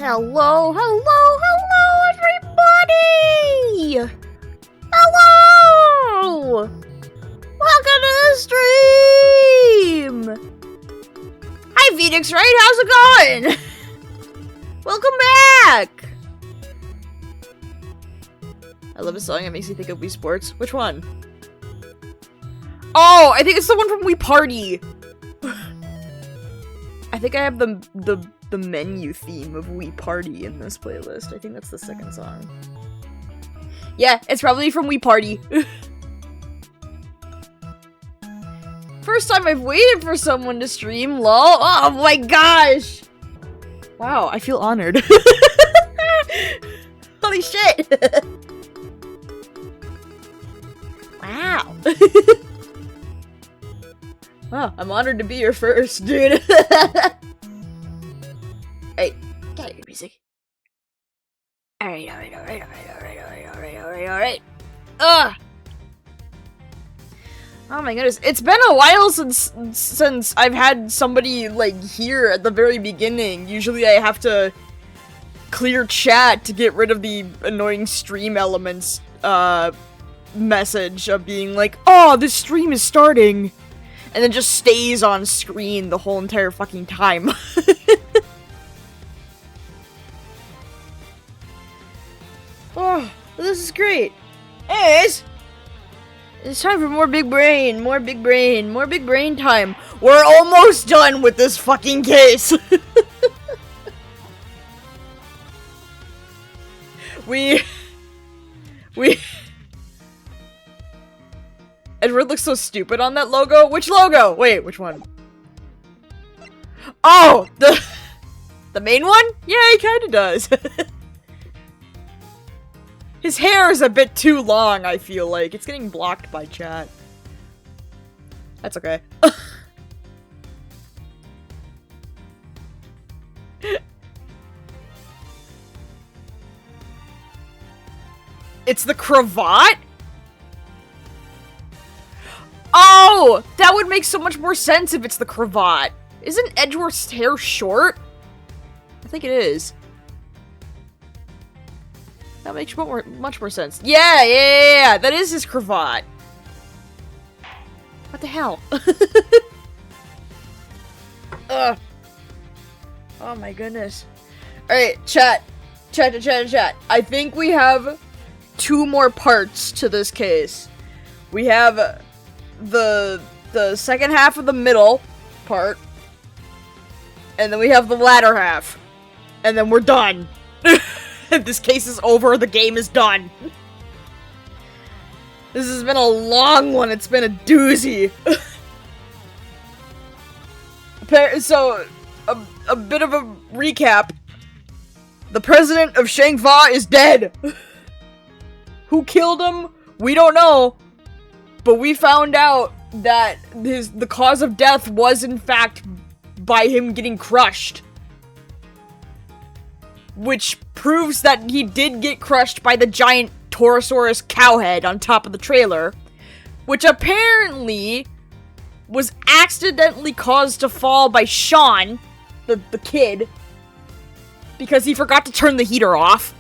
Hello, hello, hello, everybody! Hello! Welcome to the stream! Hi, Phoenix Wright, how's it going? Welcome back! I love a song that makes me think of Wii Sports. Which one? Oh, I think it's the one from Wii Party! I think I have the menu theme of Wii Party in this playlist. I think that's the second song. Yeah, it's probably from Wii Party. First time I've waited for someone to stream, lol. Oh my gosh! Wow, I feel honored. Holy shit! Wow. Wow, I'm honored to be your first, dude. Hey, got your music. Alright. Ugh! Oh my goodness, it's been a while since I've had somebody, like, here at the very beginning. Usually I have to clear chat to get rid of the annoying stream elements, message of being like, oh, this stream is starting! And then just stays on screen the whole entire fucking time. Oh, this is great. Anyways, it's time for more big brain time. We're almost done with this fucking case. we Edward looks so stupid on that logo. Which logo? Wait, which one? Oh, the main one? Yeah, he kinda does. His hair is a bit too long, I feel like. It's getting blocked by chat. That's okay. It's the cravat? Oh! That would make so much more sense if it's the cravat. Isn't Edgeworth's hair short? I think it is. That makes much more sense. Yeah, that is his cravat. What the hell? Ugh. Oh my goodness. Alright, chat. I think we have 2 more parts to this case. We have the second half of the middle part. And then we have the latter half. And then we're done. This case is over, the game is done. This has been a long one, it's been a doozy. So, a bit of a recap. The President of Zheng Fa is dead. Who killed him? We don't know. But we found out that the cause of death was in fact by him getting crushed. Which proves that he did get crushed by the giant Torosaurus cowhead on top of the trailer, which apparently was accidentally caused to fall by Sean, the kid, because he forgot to turn the heater off.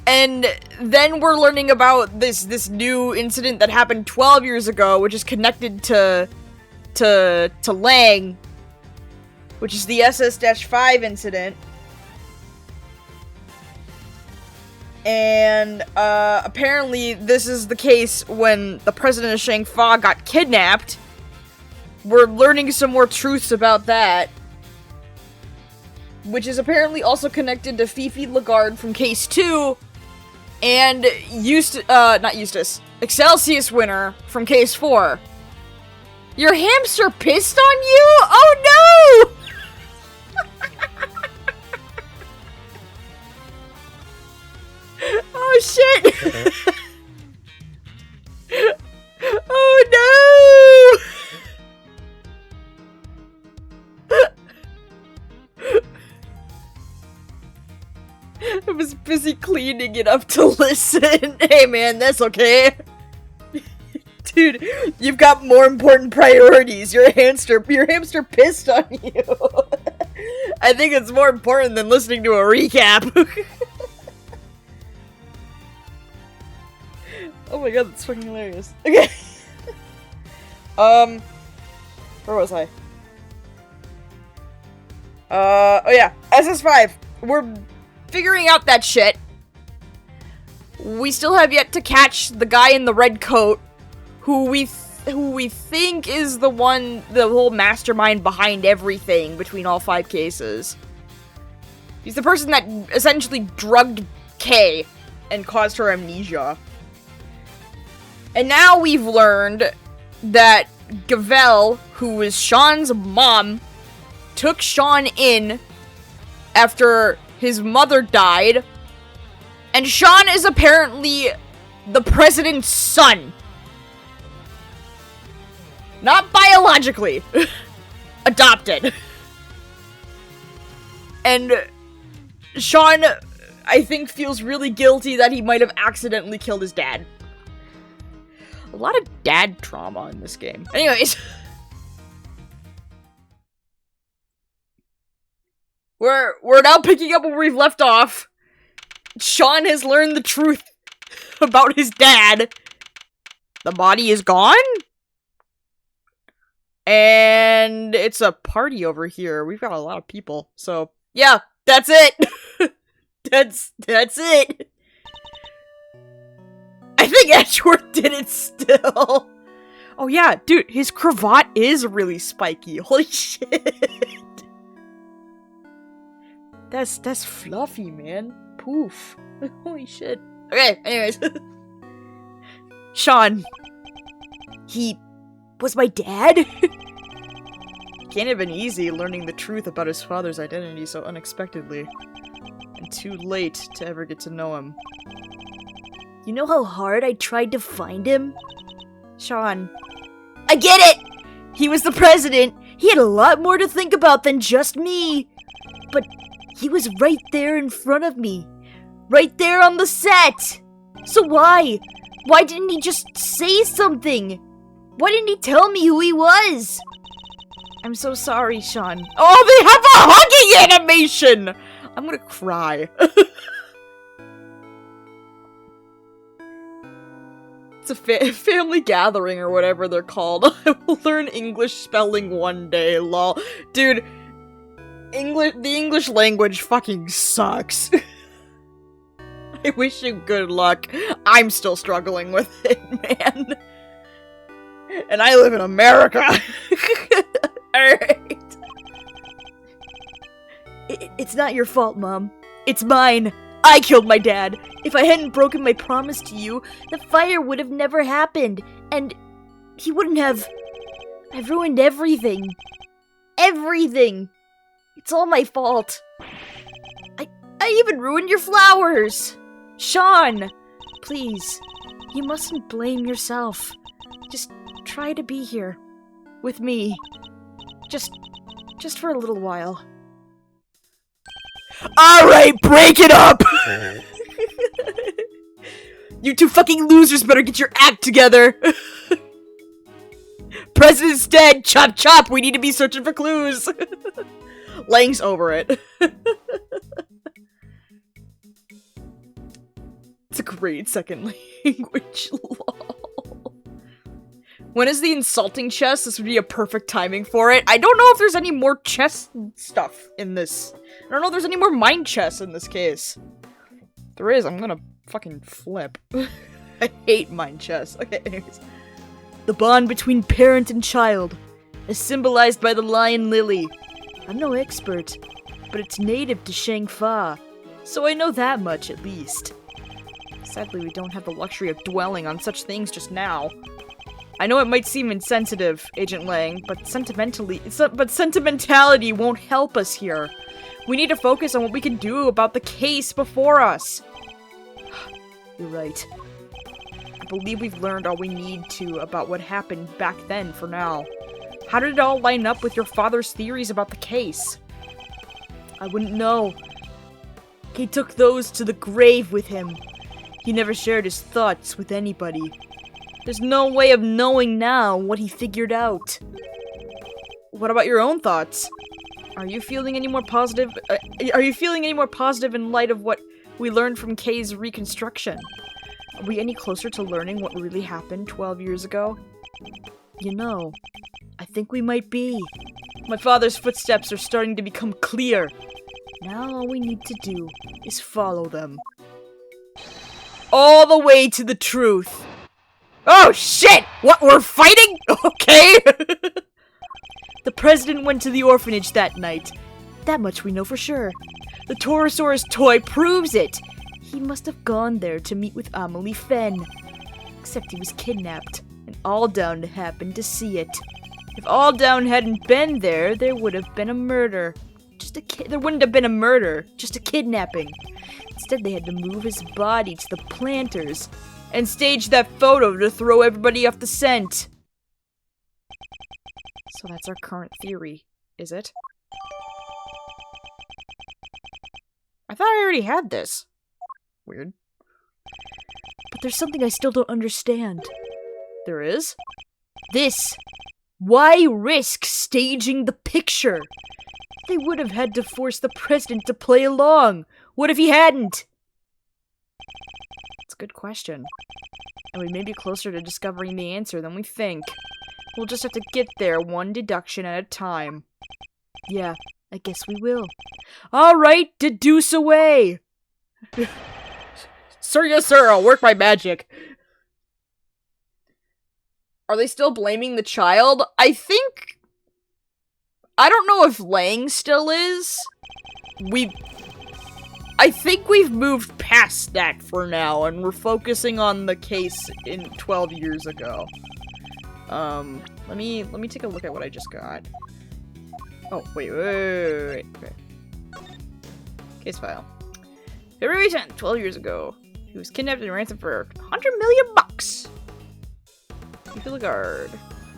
And then we're learning about this new incident that happened 12 years ago, which is connected to Lang, which is the SS-5 incident. And, apparently this is the case when the President of Zheng Fa got kidnapped. We're learning some more truths about that. Which is apparently also connected to Fifi Lagarde from Case 2. And Excelsius winner from Case 4. Your hamster pissed on you? Oh no! Oh shit! Oh no! I was busy cleaning it up to listen. Hey man, that's okay. Dude, you've got more important priorities. Your hamster pissed on you. I think it's more important than listening to a recap. Oh my god, that's fucking hilarious. Okay. Where was I? Oh yeah, SS5. We're figuring out that shit. We still have yet to catch the guy in the red coat, who we think is the whole mastermind behind everything between all 5 cases. He's the person that essentially drugged Kay and caused her amnesia. And now we've learned that Gavel, who is Sean's mom, took Sean in after his mother died, and Sean is apparently the president's son. Not biologically. Adopted. And Sean, I think, feels really guilty that he might have accidentally killed his dad. A lot of dad trauma in this game. Anyways. We're now picking up where we've left off. Sean has learned the truth about his dad. The body is gone? And it's a party over here. We've got a lot of people. So, yeah, that's it. That's it. I think Edgeworth did it still. Oh yeah, dude, his cravat is really spiky. Holy shit. That's fluffy, man. Poof. Holy shit. Okay, anyways. Sean. He was my dad? Can't have been easy learning the truth about his father's identity so unexpectedly. And too late to ever get to know him. You know how hard I tried to find him? Sean. I get it! He was the president. He had a lot more to think about than just me. But he was right there in front of me. Right there on the set. So why? Why didn't he just say something? Why didn't he tell me who he was? I'm so sorry, Sean. Oh, they have a hugging animation! I'm gonna cry. It's a family gathering or whatever they're called. I will learn English spelling one day, lol. Dude, the English language fucking sucks. I wish you good luck. I'm still struggling with it, man. And I live in America. Alright. It's not your fault, Mom. It's mine. I killed my dad. If I hadn't broken my promise to you, the fire would have never happened. And he wouldn't have... I've ruined everything. Everything. It's all my fault. I even ruined your flowers. Sean, please. You mustn't blame yourself. Just try to be here. With me. Just for a little while. Alright, break it up! You two fucking losers better get your act together! President's dead! Chop chop! We need to be searching for clues! Lang's over it. It's a great second language, lol. When is the insulting chess? This would be a perfect timing for it. I don't know if there's any more chess stuff in this. I don't know if there's any more mind chess in this case. If there is, I'm gonna fucking flip. I hate mind chess. Okay, anyways. The bond between parent and child, as symbolized by the lion lily. I'm no expert, but it's native to Zheng Fa, so I know that much at least. Sadly, we don't have the luxury of dwelling on such things just now. I know it might seem insensitive, Agent Lang, but sentimentality won't help us here. We need to focus on what we can do about the case before us. You're right. I believe we've learned all we need to about what happened back then for now. How did it all line up with your father's theories about the case? I wouldn't know. He took those to the grave with him. He never shared his thoughts with anybody. There's no way of knowing now what he figured out. What about your own thoughts? Are you feeling any more positive? Are you feeling any more positive in light of what we learned from Kay's reconstruction? Are we any closer to learning what really happened 12 years ago? You know, I think we might be. My father's footsteps are starting to become clear. Now all we need to do is follow them. All the way to the truth. Oh shit! What, we're fighting? Okay! The president went to the orphanage that night. That much we know for sure. The Torosaurus toy proves it. He must have gone there to meet with Amelie Fenn. Except he was kidnapped, and Alldown happened to see it. If Alldown hadn't been there, there would have been a murder. There wouldn't have been a murder, just a kidnapping. Instead, they had to move his body to the planters and stage that photo to throw everybody off the scent. So that's our current theory, is it? I thought I already had this. Weird. But there's something I still don't understand. There is? This. Why risk staging the picture? They would have had to force the president to play along. What if he hadn't? That's a good question. And we may be closer to discovering the answer than we think. We'll just have to get there one deduction at a time. Yeah, I guess we will. Alright, deduce away! Sir, yes sir, I'll work my magic. Are they still blaming the child? I don't know if Lang still is. I think we've moved past that for now, and we're focusing on the case in 12 years ago. Let me take a look at what I just got. Oh, wait. Okay. Case file. February 10th, 12 years ago. He was kidnapped and ransomed for $100 million bucks. Keep the guard.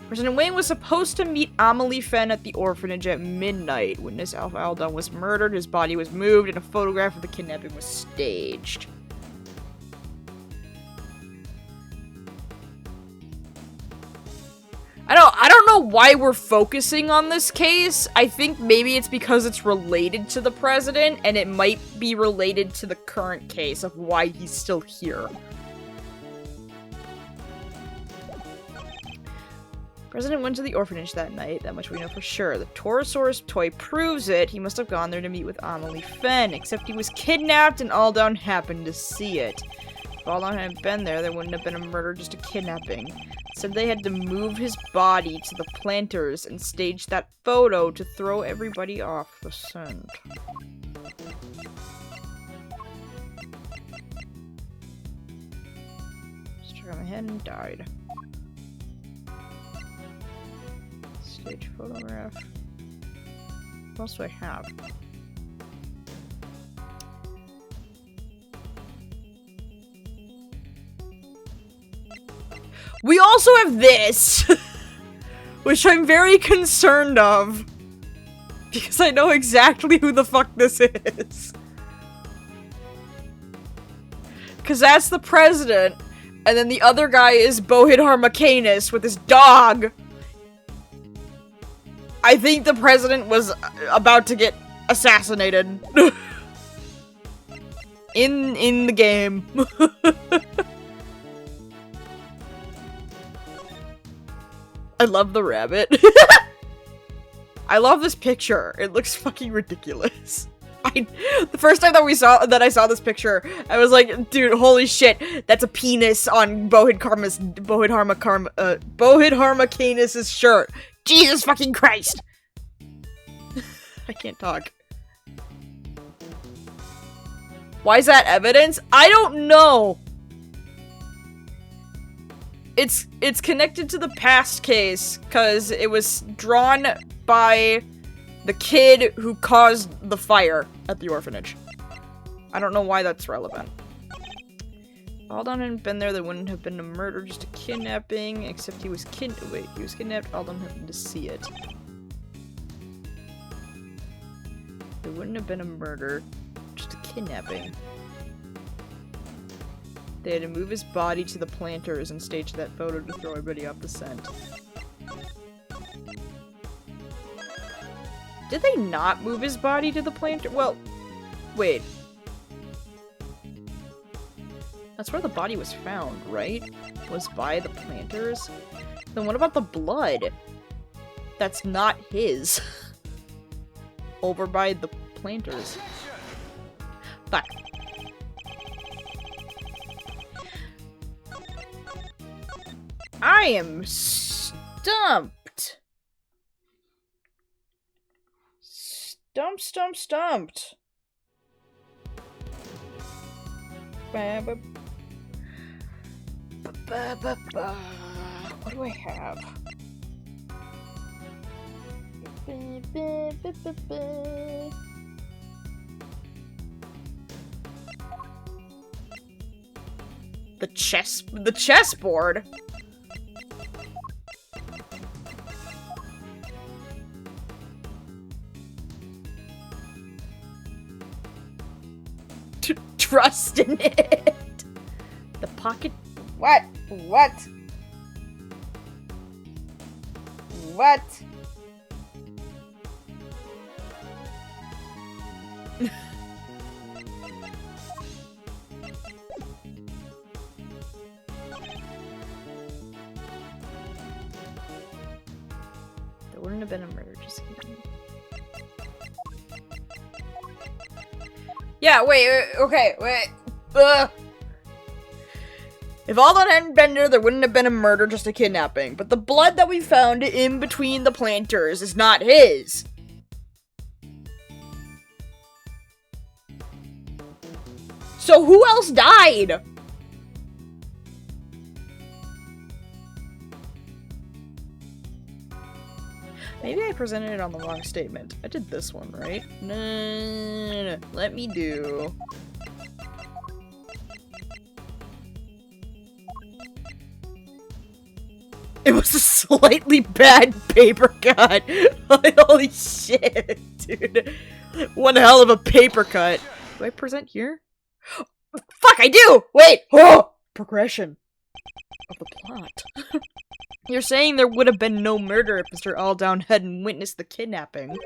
President Wayne was supposed to meet Amelie Fenn at the orphanage at midnight. Witness Alpha Aldon was murdered, his body was moved, and a photograph of the kidnapping was staged. I don't know why we're focusing on this case. I think maybe it's because it's related to the president, and it might be related to the current case of why he's still here. President went to the orphanage that night, that much we know for sure. The Torosaurus toy proves it. He must have gone there to meet with Amelie Fenn, except he was kidnapped and Alldown happened to see it. If Alldown hadn't been there, there wouldn't have been a murder, just a kidnapping. Instead, they had to move his body to the planters and stage that photo to throw everybody off the scent. Struck on the head and died. Stage photograph. What else do I have? We also have this, which I'm very concerned of, because I know exactly who the fuck this is. Because that's the president, and then the other guy is Bohid Harmacanus with his dog. I think the president was about to get assassinated. in the game. I love the rabbit. I love this picture. It looks fucking ridiculous. The first time that I saw this picture, I was like, dude, holy shit, that's a penis on Bohid Harmacanus' shirt. Jesus fucking Christ! I can't talk. Why is that evidence? I don't know! It's connected to the past case, because it was drawn by the kid who caused the fire at the orphanage. I don't know why that's relevant. If Aldon hadn't been there, there wouldn't have been a murder, just a kidnapping, except he was kidnapped, Aldon happened to see it. There wouldn't have been a murder, just a kidnapping. They had to move his body to the planters and stage that photo to throw everybody off the scent. Did they not move his body to the planter? Well, wait. That's where the body was found, right? Was by the planters? Then what about the blood? That's not his. Over by the planters. Fuck. I am stumped. Stumped. What do I have? The chessboard? Trust in it. The pocket. What? There wouldn't have been a murder, just kidding. Yeah, wait, okay, wait. If Alden hadn't been there wouldn't have been a murder, just a kidnapping. But the blood that we found in between the planters is not his. So who else died? Maybe I presented it on the wrong statement. I did this one, right? No. Let me do. It was a slightly bad paper cut. Holy shit, dude. One hell of a paper cut. Do I present here? Fuck, I do! Wait! Oh! Progression of the plot. You're saying there would have been no murder if Mr. Aldown hadn't witnessed the kidnapping.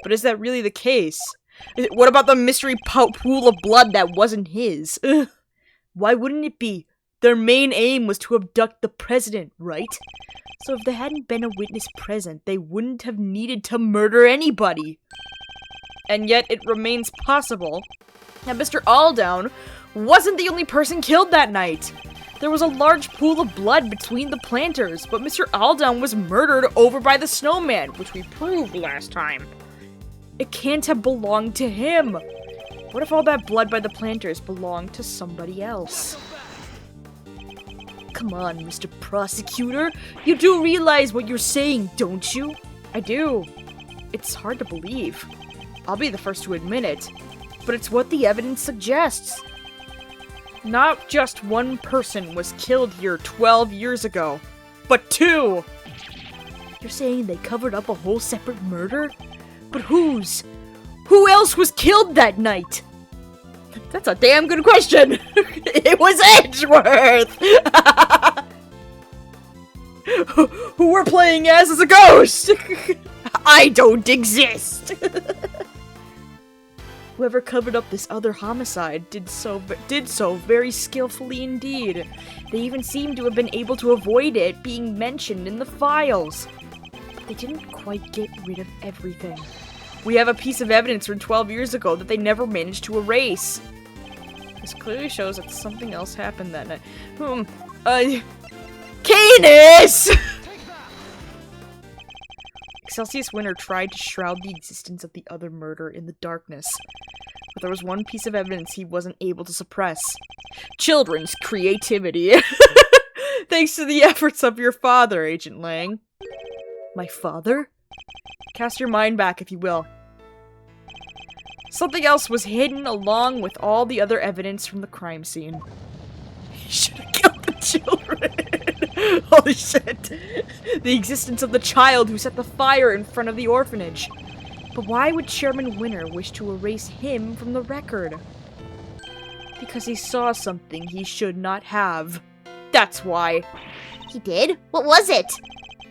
But is that really the case? What about the mystery pool of blood that wasn't his? Why wouldn't it be? Their main aim was to abduct the president, right? So if there hadn't been a witness present, they wouldn't have needed to murder anybody. And yet it remains possible that Mr. Aldown wasn't the only person killed that night. There was a large pool of blood between the planters, but Mr. Aldown was murdered over by the snowman, which we proved last time. It can't have belonged to him. What if all that blood by the planters belonged to somebody else? Come on, Mr. Prosecutor. You do realize what you're saying, don't you? I do. It's hard to believe. I'll be the first to admit it. But it's what the evidence suggests. Not just one person was killed here 12 years ago, but two! You're saying they covered up a whole separate murder? But whose? Who else was killed that night? That's a damn good question! It was Edgeworth! Who we're playing as is a ghost! I don't exist! Whoever covered up this other homicide did so very skillfully indeed. They even seem to have been able to avoid it being mentioned in the files. But they didn't quite get rid of everything. We have a piece of evidence from 12 years ago that they never managed to erase. This clearly shows that something else happened that night. Canis! Excelsius Winter tried to shroud the existence of the other murder in the darkness. But there was one piece of evidence he wasn't able to suppress. Children's creativity. Thanks to the efforts of your father, Agent Lang. My father? Cast your mind back, if you will. Something else was hidden along with all the other evidence from the crime scene. He should have killed the children. Holy shit. The existence of the child who set the fire in front of the orphanage. But why would Chairman Winter wish to erase him from the record? Because he saw something he should not have. That's why. He did? What was it?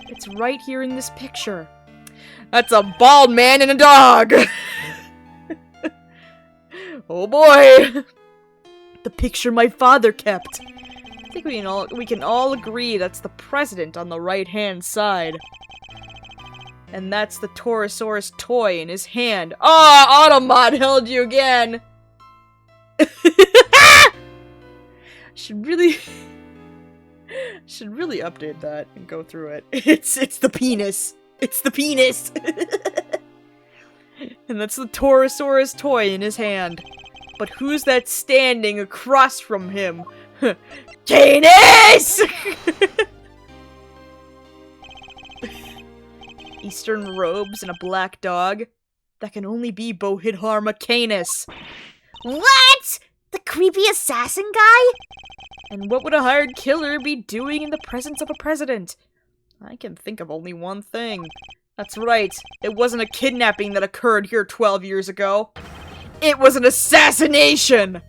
It's right here in this picture. That's a bald man and a dog! Oh boy! The picture my father kept. I think we can all agree that's the president on the right-hand side. And that's the Torosaurus toy in his hand. Ah, Automod held you again! Should really update that and go through it. It's the penis. It's the penis. And that's the Torosaurus toy in his hand. But who's that standing across from him? Canis! Eastern robes and a black dog. That can only be Bohidharma Canis. What? The creepy assassin guy? And what would a hired killer be doing in the presence of a president? I can think of only one thing. That's right, it wasn't a kidnapping that occurred here 12 years ago. It was an assassination!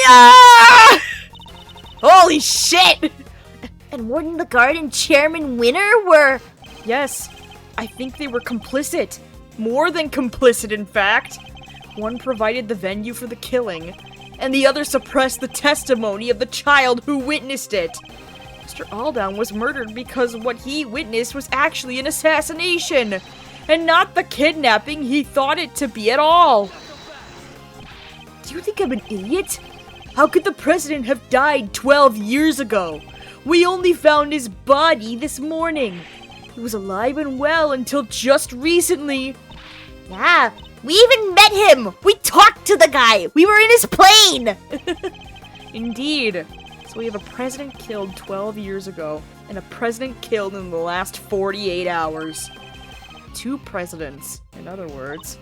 Yeah! Holy shit! And Warden the Guard and Chairman Winner were... Yes, I think they were complicit. More than complicit, in fact. One provided the venue for the killing, and the other suppressed the testimony of the child who witnessed it. Mr. Aldown was murdered because what he witnessed was actually an assassination, and not the kidnapping he thought it to be at all. Do you think I'm an idiot? How could the president have died 12 years ago? We only found his body this morning. He was alive and well until just recently. Yeah, we even met him! We talked to the guy! We were in his plane! Indeed. So we have a president killed 12 years ago, and a president killed in the last 48 hours. 2 presidents, in other words.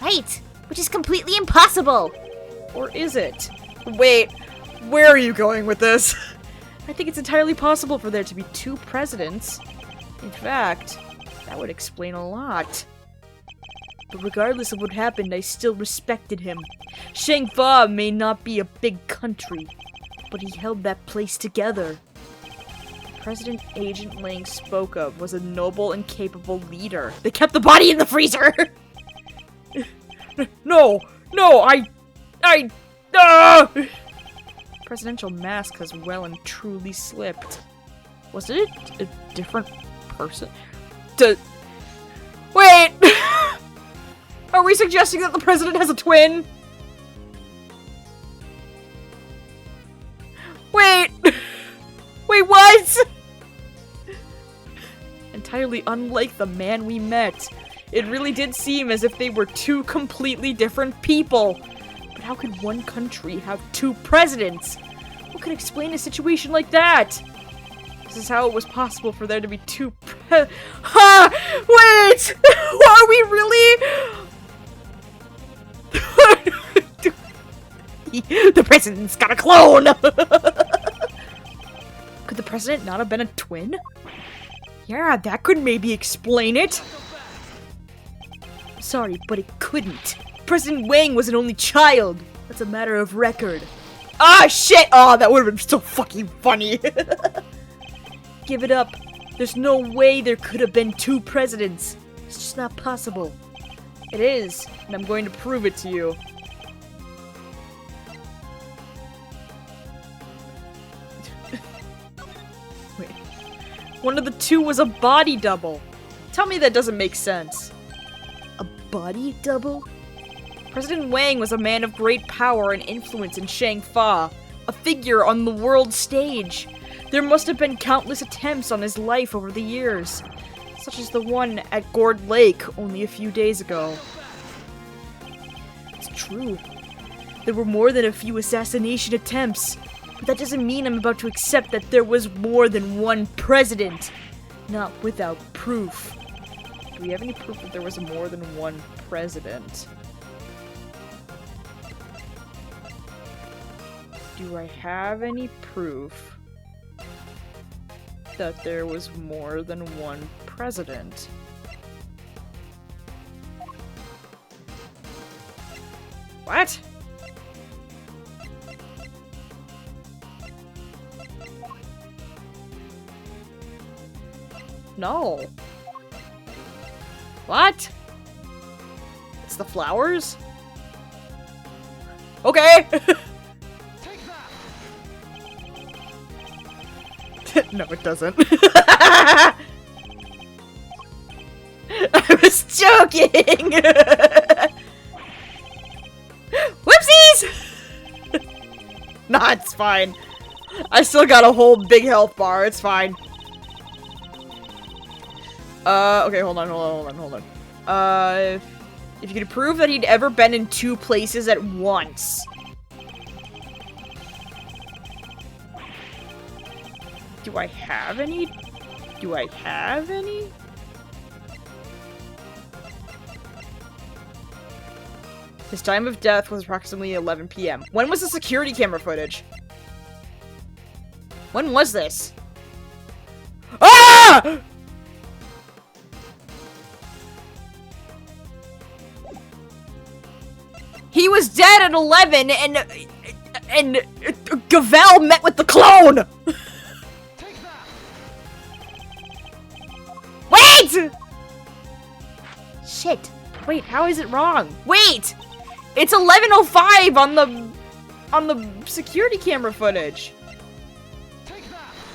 Right, which is completely impossible! Or is it? Wait, where are you going with this? I think it's entirely possible for there to be 2 presidents. In fact, that would explain a lot. But regardless of what happened, I still respected him. Zheng Fa may not be a big country, but he held that place together. The president Agent Lang spoke of was a noble and capable leader. They kept the body in the freezer! No! Presidential mask has well and truly slipped. Was it a different person? Wait! Are we suggesting that the president has a twin? Wait! Wait, what? Entirely unlike the man we met. It really did seem as if they were 2 completely different people. But how could one country have 2 presidents? What could explain a situation like that? This is how it was possible for there to be 2 Wait! Are we really? The president's got a clone! Could the president not have been a twin? Yeah, that could maybe explain it. Sorry, but it couldn't. President Wang was an only child. That's a matter of record. Ah, shit! Oh, that would have been so fucking funny. Give it up. There's no way there could have been 2 presidents. It's just not possible. It is, and I'm going to prove it to you. Wait. One of the 2 was a body double. Tell me that doesn't make sense. A body double? President Wang was a man of great power and influence in Zheng Fa, a figure on the world stage. There must have been countless attempts on his life over the years, such as the one at Gourd Lake only a few days ago. It's true. There were more than a few assassination attempts, but that doesn't mean I'm about to accept that there was more than one president. Not without proof. Do we have any proof that there was more than one president? Do I have any proof that there was more than one president? What? No. What? It's the flowers? Okay! No, it doesn't. I was joking! Whoopsies! Nah, it's fine. I still got a whole big health bar, it's fine. Okay, hold on. If you could prove that he'd ever been in 2 places at once. Do I have any? His time of death was approximately 11 p.m. When was the security camera footage? When was this? Ah! He was dead at 11 and Gavel met with the clone! Wait! Shit. Wait, how is it wrong? Wait! It's 11:05 on the security camera footage.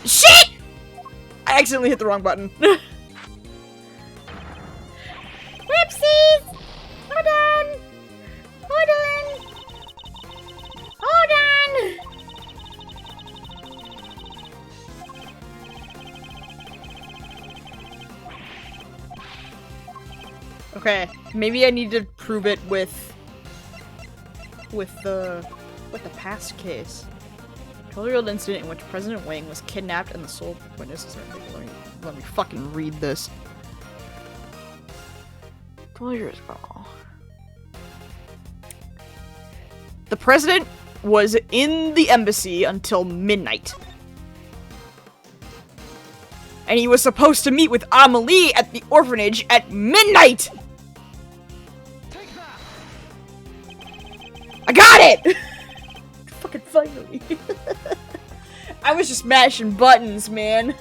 Shit! I accidentally hit the wrong button. Whoopsies! Hold on! Hold on! Hold on! Okay, maybe I need to prove it with the past case. 12-year-old incident in which President Wang was kidnapped and the sole witnesses are let me fucking read this. 12 years ago. The president was in the embassy until midnight. And he was supposed to meet with Amelie at the orphanage at midnight! I got it! Fucking finally. I was just mashing buttons, man.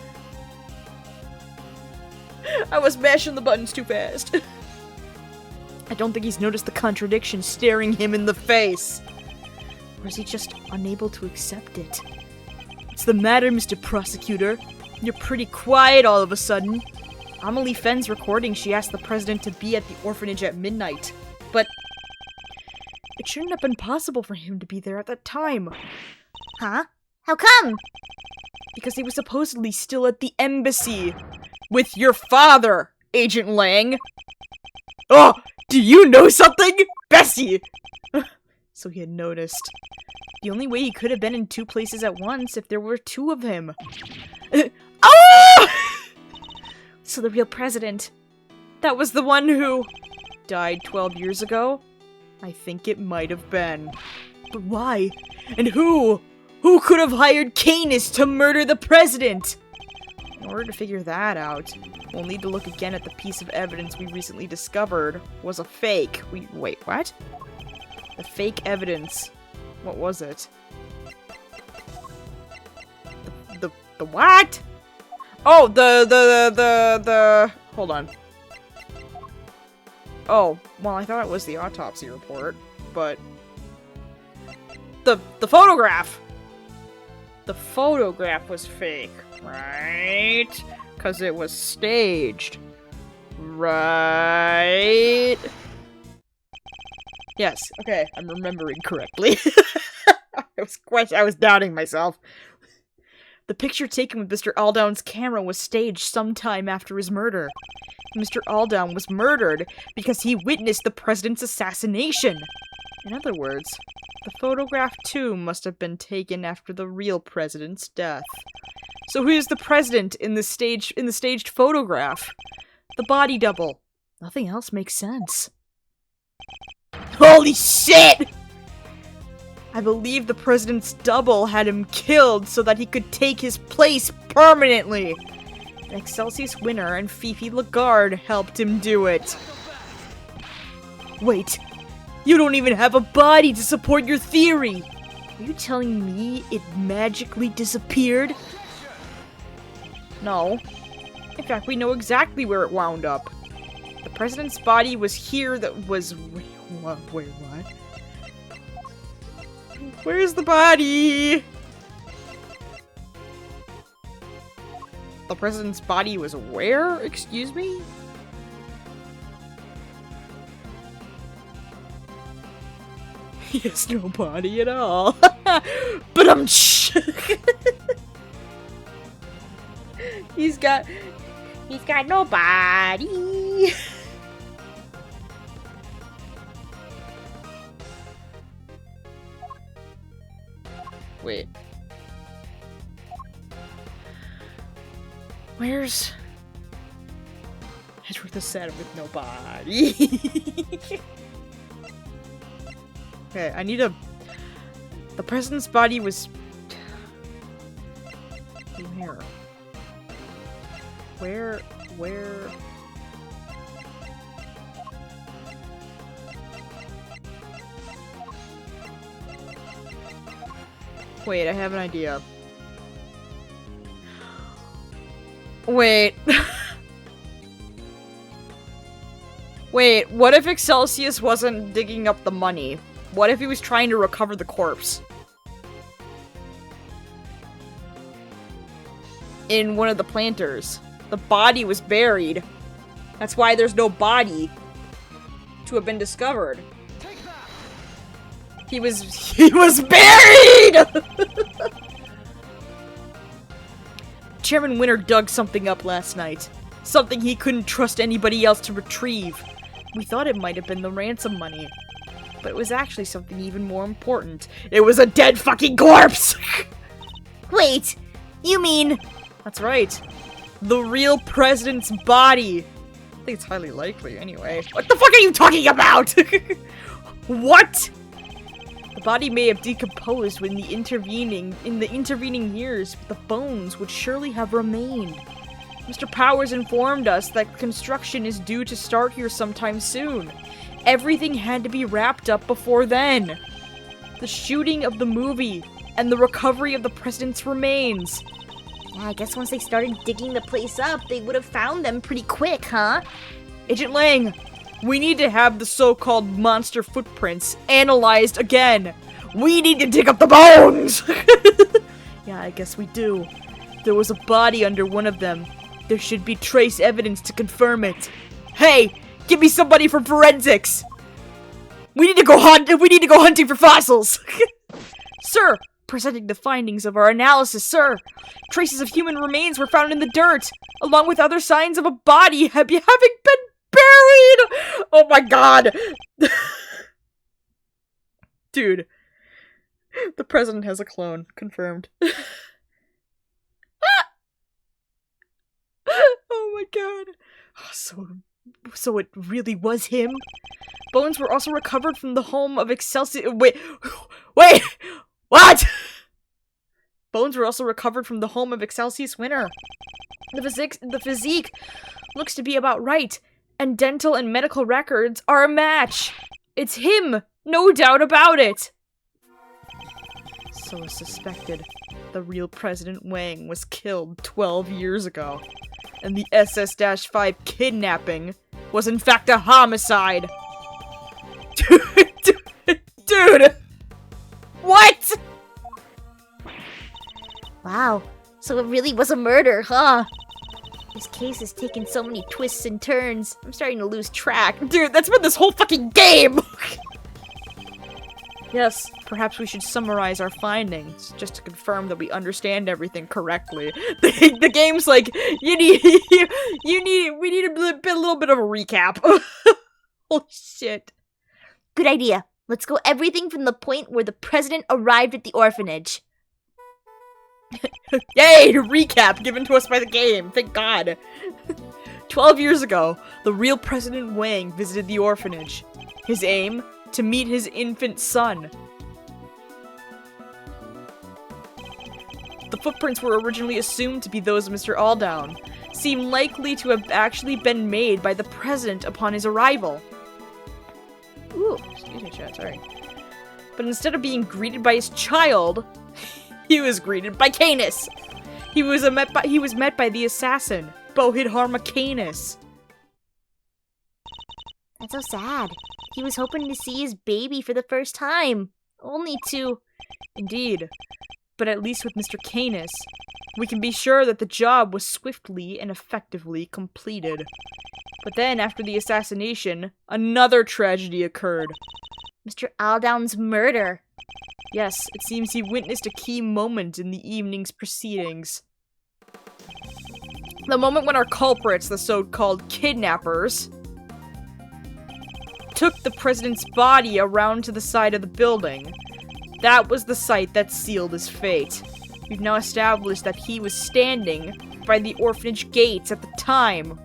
I was mashing the buttons too fast. I don't think he's noticed the contradiction staring him in the face. Or is he just unable to accept it? What's the matter, Mr. Prosecutor? You're pretty quiet all of a sudden. Amelie Fenn's recording, she asked the president to be at the orphanage at midnight. But it shouldn't have been possible for him to be there at that time. Huh? How come? Because he was supposedly still at the embassy. With your father, Agent Lang. Oh, do you know something? Bessie! So he had noticed. The only way he could have been in 2 places at once if there were 2 of him. Oh! So the real president. That was the one who died 12 years ago? I think it might have been. But why? And who? Who could have hired Canis to murder the president? In order to figure that out, we'll need to look again at the piece of evidence we recently discovered was a fake. Wait, what? The fake evidence. What was it? The what? Oh, the hold on. Oh, well, I thought it was the autopsy report, but the photograph. The photograph was fake, right? Because it was staged, right? Yes. Okay, I'm remembering correctly. I was doubting myself. The picture taken with Mr. Aldown's camera was staged sometime after his murder. Mr. Aldown was murdered because he witnessed the president's assassination. In other words, the photograph too must have been taken after the real president's death. So who is the president in the staged photograph? The body double. Nothing else makes sense. Holy shit! I believe the president's double had him killed so that he could take his place permanently. The Excelsis winner and Fifi Lagarde helped him do it. Wait, you don't even have a body to support your theory! Are you telling me it magically disappeared? No. In fact, we know exactly where it wound up. The president's body was here that was... Wait, what? Where's the body? The president's body was where? Excuse me? He has no body at all. But I'm He's got no body. Wait. Where's Edward the Sad with no body? Okay, I need a... The president's body was... in here. Where... Wait, I have an idea. Wait. Wait, what if Excelsius wasn't digging up the money? What if he was trying to recover the corpse? In one of the planters. The body was buried. That's why there's no body to have been discovered. He was buried! Chairman Winter dug something up last night. Something he couldn't trust anybody else to retrieve. We thought it might have been the ransom money. But it was actually something even more important. It was a dead fucking corpse! Wait, you mean... That's right. The real president's body. I think it's highly likely, anyway. What the fuck are you talking about? What? The body may have decomposed in the intervening years, but the bones would surely have remained. Mr. Powers informed us that construction is due to start here sometime soon. Everything had to be wrapped up before then. The shooting of the movie and the recovery of the president's remains. Yeah, I guess once they started digging the place up, they would have found them pretty quick, huh? Agent Lang, we need to have the so-called monster footprints analyzed again. We need to dig up the bones! Yeah, I guess we do. There was a body under one of them. There should be trace evidence to confirm it. Hey, give me somebody from forensics! We need to go hunting for fossils! Sir, presenting the findings of our analysis, sir. Traces of human remains were found in the dirt, along with other signs of a body having been buried! Oh my god! Dude. The president has a clone. Confirmed. Oh my god. So it really was him? Bones were also recovered from the home of Excelsior- Wait! What?! Bones were also recovered from the home of Excelsius Winter. The physique looks to be about right, and dental and medical records are a match. It's him! No doubt about it! So as suspected, the real President Wang was killed 12 years ago. And the SS-5 kidnapping was in fact a homicide! Dude! What?! Wow, so it really was a murder, huh? This case has taken so many twists and turns. I'm starting to lose track. Dude, that's been this whole fucking game! Yes, perhaps we should summarize our findings, just to confirm that we understand everything correctly. The game's like, we need a little bit of a recap. Holy shit. Good idea. Let's go everything from the point where the president arrived at the orphanage. Yay! A recap given to us by the game. Thank God. 12 years ago, the real President Wang visited the orphanage. His aim? To meet his infant son. The footprints were originally assumed to be those of Mr. Aldown, seem likely to have actually been made by the president upon his arrival. Ooh, excuse me, chat, sorry. But instead of being greeted by his child, he was greeted by Canis. He was met by the assassin, crossbow hit Harmacanus. That's so sad. He was hoping to see his baby for the first time. Only to... Indeed. But at least with Mr. Canis, we can be sure that the job was swiftly and effectively completed. But then, after the assassination, another tragedy occurred. Mr. Aldown's murder. Yes, it seems he witnessed a key moment in the evening's proceedings. The moment when our culprits, the so-called kidnappers, took the president's body around to the side of the building. That was the sight that sealed his fate. We've now established that he was standing by the orphanage gates at the time,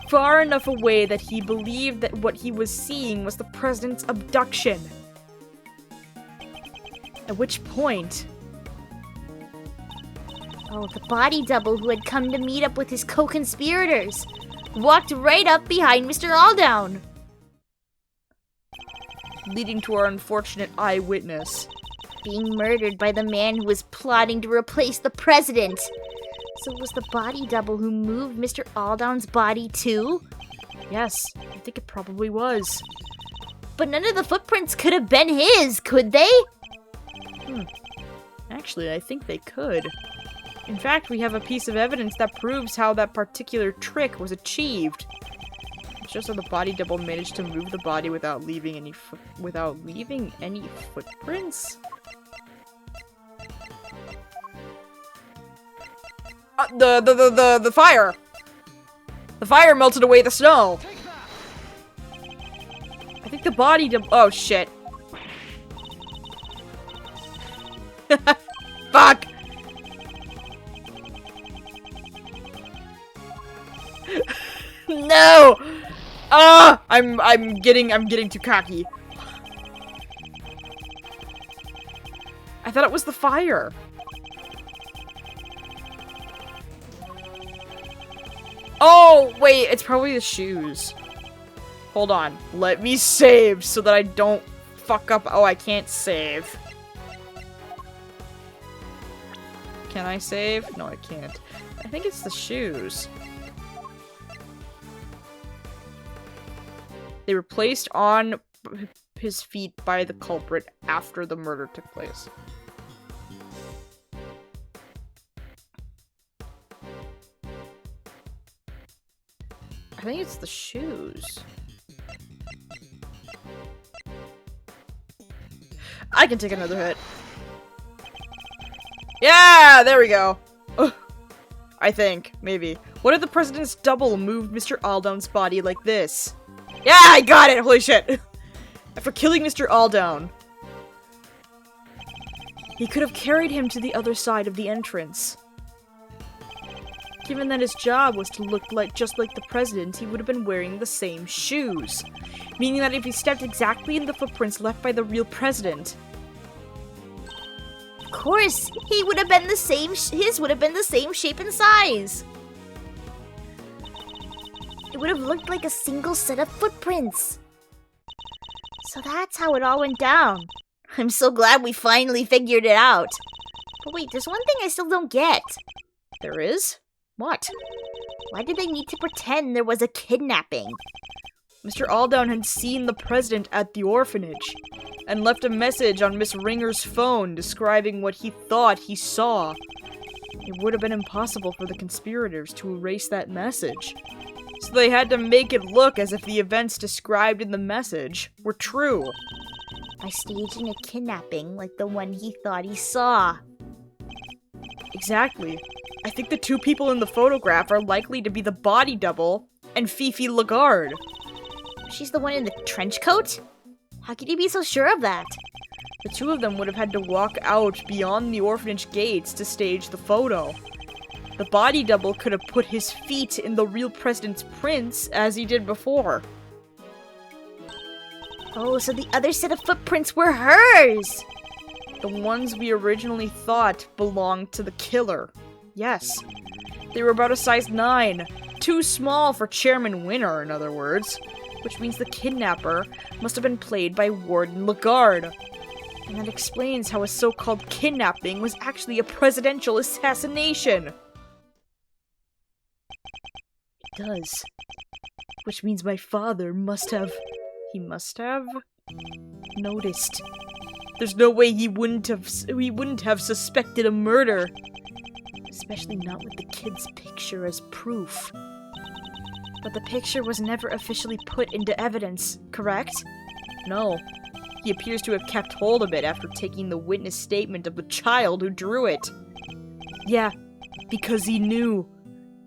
far enough away that he believed that what he was seeing was the president's abduction. At which point... Oh, the body double who had come to meet up with his co-conspirators walked right up behind Mr. Aldown, leading to our unfortunate eyewitness being murdered by the man who was plotting to replace the president. So it was the body double who moved Mr. Aldown's body too? Yes, I think it probably was. But none of the footprints could have been his, could they? Actually, I think they could. In fact, we have a piece of evidence that proves how that particular trick was achieved. It's just how the body double managed to move the body without leaving any footprints. The fire! The fire melted away the snow! I think the body double- oh shit. Fuck! No! Ah! I'm getting too cocky. I thought it was the fire. Oh, wait, it's probably the shoes. Hold on. Let me save so that I don't fuck up. Oh, I can't save. Can I save? No, I can't. I think it's the shoes. They were placed on his feet by the culprit after the murder took place. I think it's the shoes. I can take another hit. Yeah, there we go. Ugh. I think, maybe. What if the president's double moved Mr. Aldown's body like this? Yeah, I got it! Holy shit! After killing Mr. Aldown, he could have carried him to the other side of the entrance. Given that his job was to look just like the president, he would have been wearing the same shoes. Meaning that if he stepped exactly in the footprints left by the real president... Of course, he would have been the same. His would have been the same shape and size. It would have looked like a single set of footprints. So that's how it all went down. I'm so glad we finally figured it out. But wait, there's one thing I still don't get. There is? What? Why did they need to pretend there was a kidnapping? Mr. Aldown had seen the president at the orphanage and left a message on Miss Ringer's phone describing what he thought he saw. It would have been impossible for the conspirators to erase that message, so they had to make it look as if the events described in the message were true. By staging a kidnapping like the one he thought he saw. Exactly. I think the two people in the photograph are likely to be the body double and Fifi Lagarde. She's the one in the trench coat? How could you be so sure of that? The two of them would have had to walk out beyond the orphanage gates to stage the photo. The body double could have put his feet in the real president's prints as he did before. Oh, so the other set of footprints were hers! The ones we originally thought belonged to the killer. Yes. They were about a size 9. Too small for Chairman Winner, in other words. Which means the kidnapper must have been played by Warden Lagarde. And that explains how a so-called kidnapping was actually a presidential assassination. It does. Which means my father must have... He must have... noticed. There's no way he wouldn't have suspected a murder. Especially not with the kid's picture as proof. But the picture was never officially put into evidence, correct? No. He appears to have kept hold of it after taking the witness statement of the child who drew it. Yeah, because he knew.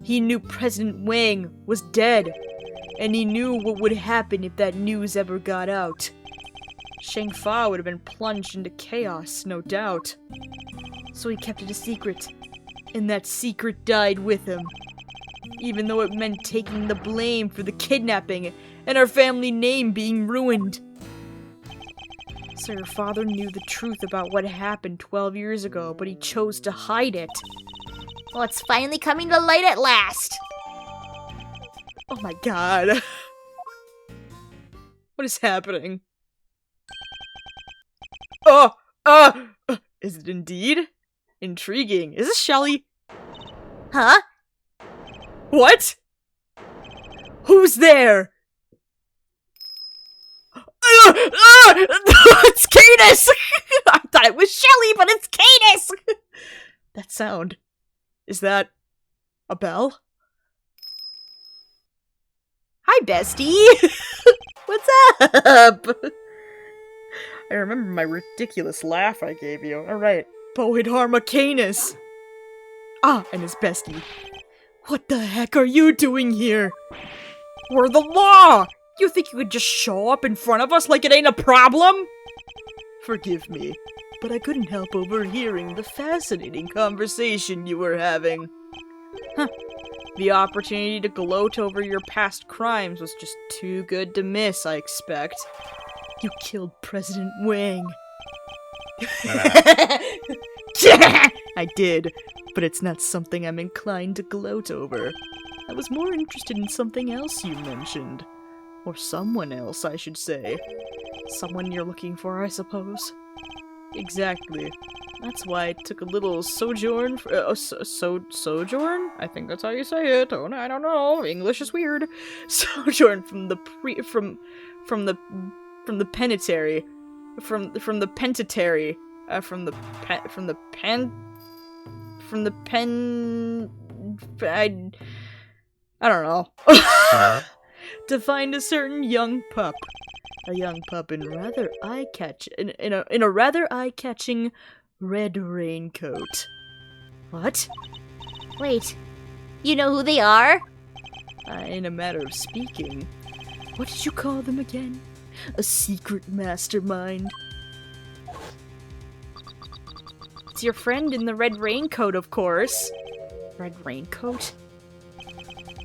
He knew President Wang was dead. And he knew what would happen if that news ever got out. Zheng Fa would have been plunged into chaos, no doubt. So he kept it a secret. And that secret died with him. Even though it meant taking the blame for the kidnapping and our family name being ruined. So your father knew the truth about what happened 12 years ago, but he chose to hide it. Well, it's finally coming to light at last. Oh my god. What is happening? Is it indeed? Intriguing. Is this Shelly? Huh? What? Who's there? It's Cadus! I thought it was Shelly, but it's Cadus! That sound. Is that a bell? Hi, bestie! What's up? I remember my ridiculous laugh I gave you. Alright. Poet Canis. Ah, and his bestie. What the heck are you doing here? We're the law! You think you could just show up in front of us like it ain't a problem? Forgive me, but I couldn't help overhearing the fascinating conversation you were having. Huh. The opportunity to gloat over your past crimes was just too good to miss, I expect. You killed President Wang. I did, but it's not something I'm inclined to gloat over. I was more interested in something else you mentioned. Or someone else, I should say. Someone you're looking for, I suppose. Exactly. That's why I took a little sojourn. Sojourn? I think that's how you say it. Oh, I don't know. English is weird. Sojourn from the penitentiary. From the penitentiary. I don't know. To find a certain young pup. A young pup in a rather eye-catching red raincoat. What? Wait, you know who they are? In a matter of speaking. What did you call them again? A secret mastermind? It's your friend in the red raincoat, of course. Red raincoat?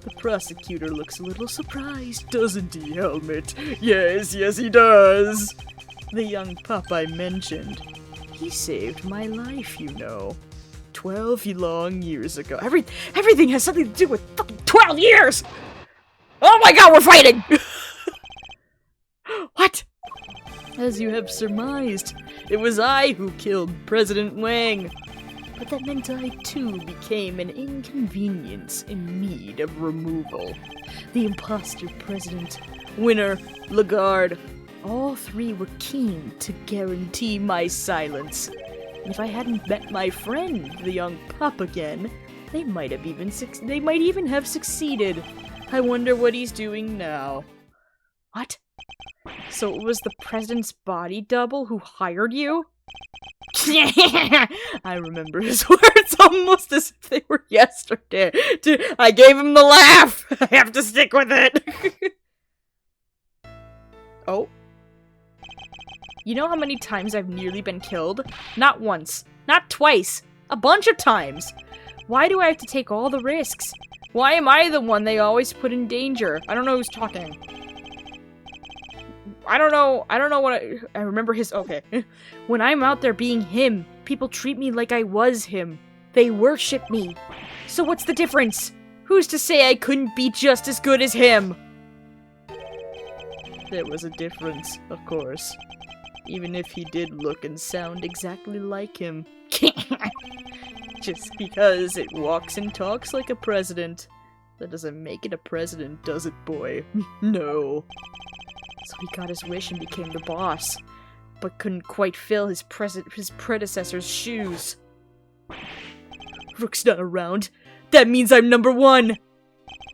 The prosecutor looks a little surprised, doesn't he, Helmet? Yes, he does. The young pup I mentioned. He saved my life, you know. 12 long years ago. Everything has something to do with fucking 12 years! Oh my god, we're fighting! What? As you have surmised, it was I who killed President Wang. But that meant I, too, became an inconvenience in need of removal. The imposter president, Winner, Lagarde, all three were keen to guarantee my silence. And if I hadn't met my friend, the young pup, again, they might even have succeeded. I wonder what he's doing now. What? So it was the president's body double who hired you? I remember his words almost as if they were yesterday. Dude, I gave him the laugh! I have to stick with it! Oh? You know how many times I've nearly been killed? Not once. Not twice. A bunch of times. Why do I have to take all the risks? Why am I the one they always put in danger? I don't know who's talking. I don't know what I remember his, okay. When I'm out there being him, people treat me like I was him. They worship me. So what's the difference? Who's to say I couldn't be just as good as him? There was a difference, of course. Even if he did look and sound exactly like him. Just because it walks and talks like a president That doesn't make it a president, does it, boy? No. So he got his wish and became the boss, but couldn't quite fill his predecessor's shoes. Rook's not around. That means I'm number one!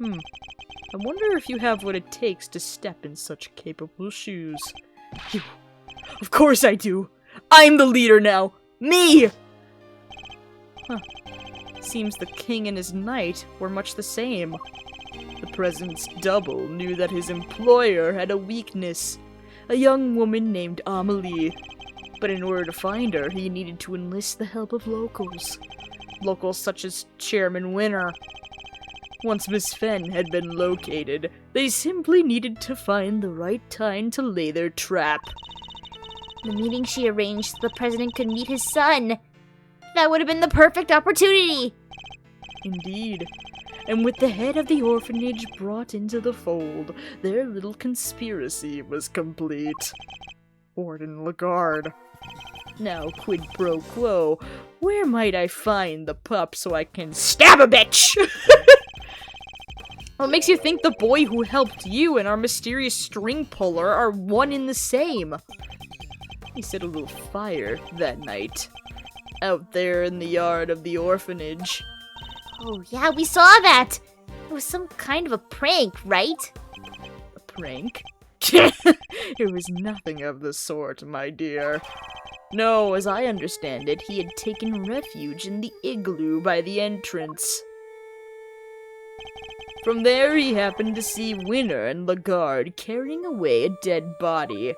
I wonder if you have what it takes to step in such capable shoes. You. Of course I do! I'm the leader now! Me! Huh. Seems the king and his knight were much the same. The president's double knew that his employer had a weakness, a young woman named Amelie. But in order to find her, he needed to enlist the help of locals. Locals such as Chairman Winner. Once Miss Fen had been located, they simply needed to find the right time to lay their trap. The meeting she arranged so the president could meet his son. That would have been the perfect opportunity. Indeed. And with the head of the orphanage brought into the fold, their little conspiracy was complete. Warden Lagarde. Now, quid pro quo, where might I find the pup so I can stab a bitch? What makes you think the boy who helped you and our mysterious string puller are one and the same? He set a little fire that night, out there in the yard of the orphanage. Oh yeah, we saw that! It was some kind of a prank, right? A prank? It was nothing of the sort, my dear. No, as I understand it, he had taken refuge in the igloo by the entrance. From there, he happened to see Winner and Lagarde carrying away a dead body.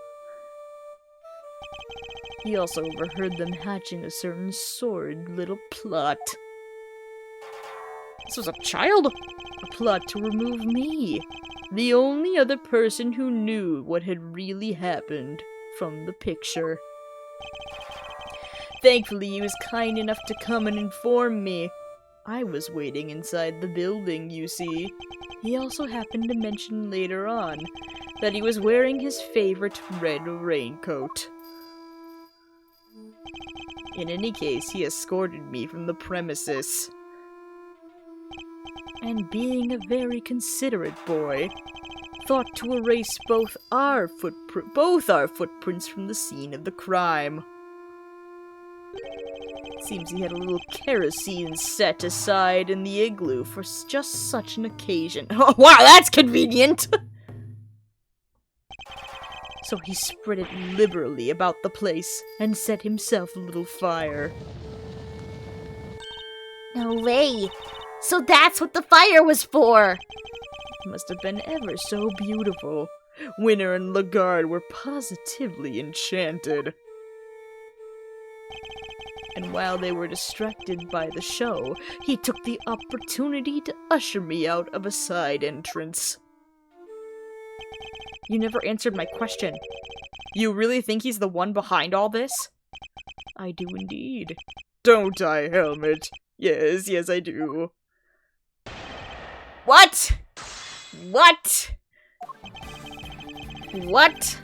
He also overheard them hatching a certain sordid little plot. This was a child? A plot to remove me, the only other person who knew what had really happened, from the picture. Thankfully, he was kind enough to come and inform me. I was waiting inside the building, you see. He also happened to mention later on that he was wearing his favorite red raincoat. In any case, he escorted me from the premises. And being a very considerate boy, thought to erase both our footprints from the scene of the crime. Seems he had a little kerosene set aside in the igloo for just such an occasion. Oh, wow, that's convenient! So he spread it liberally about the place and set himself a little fire. No way! So that's what the fire was for! It must have been ever so beautiful. Winner and Lagarde were positively enchanted. And while they were distracted by the show, he took the opportunity to usher me out of a side entrance. You never answered my question. You really think he's the one behind all this? I do indeed. Don't I, Helmet? Yes, yes I do. What? What? What?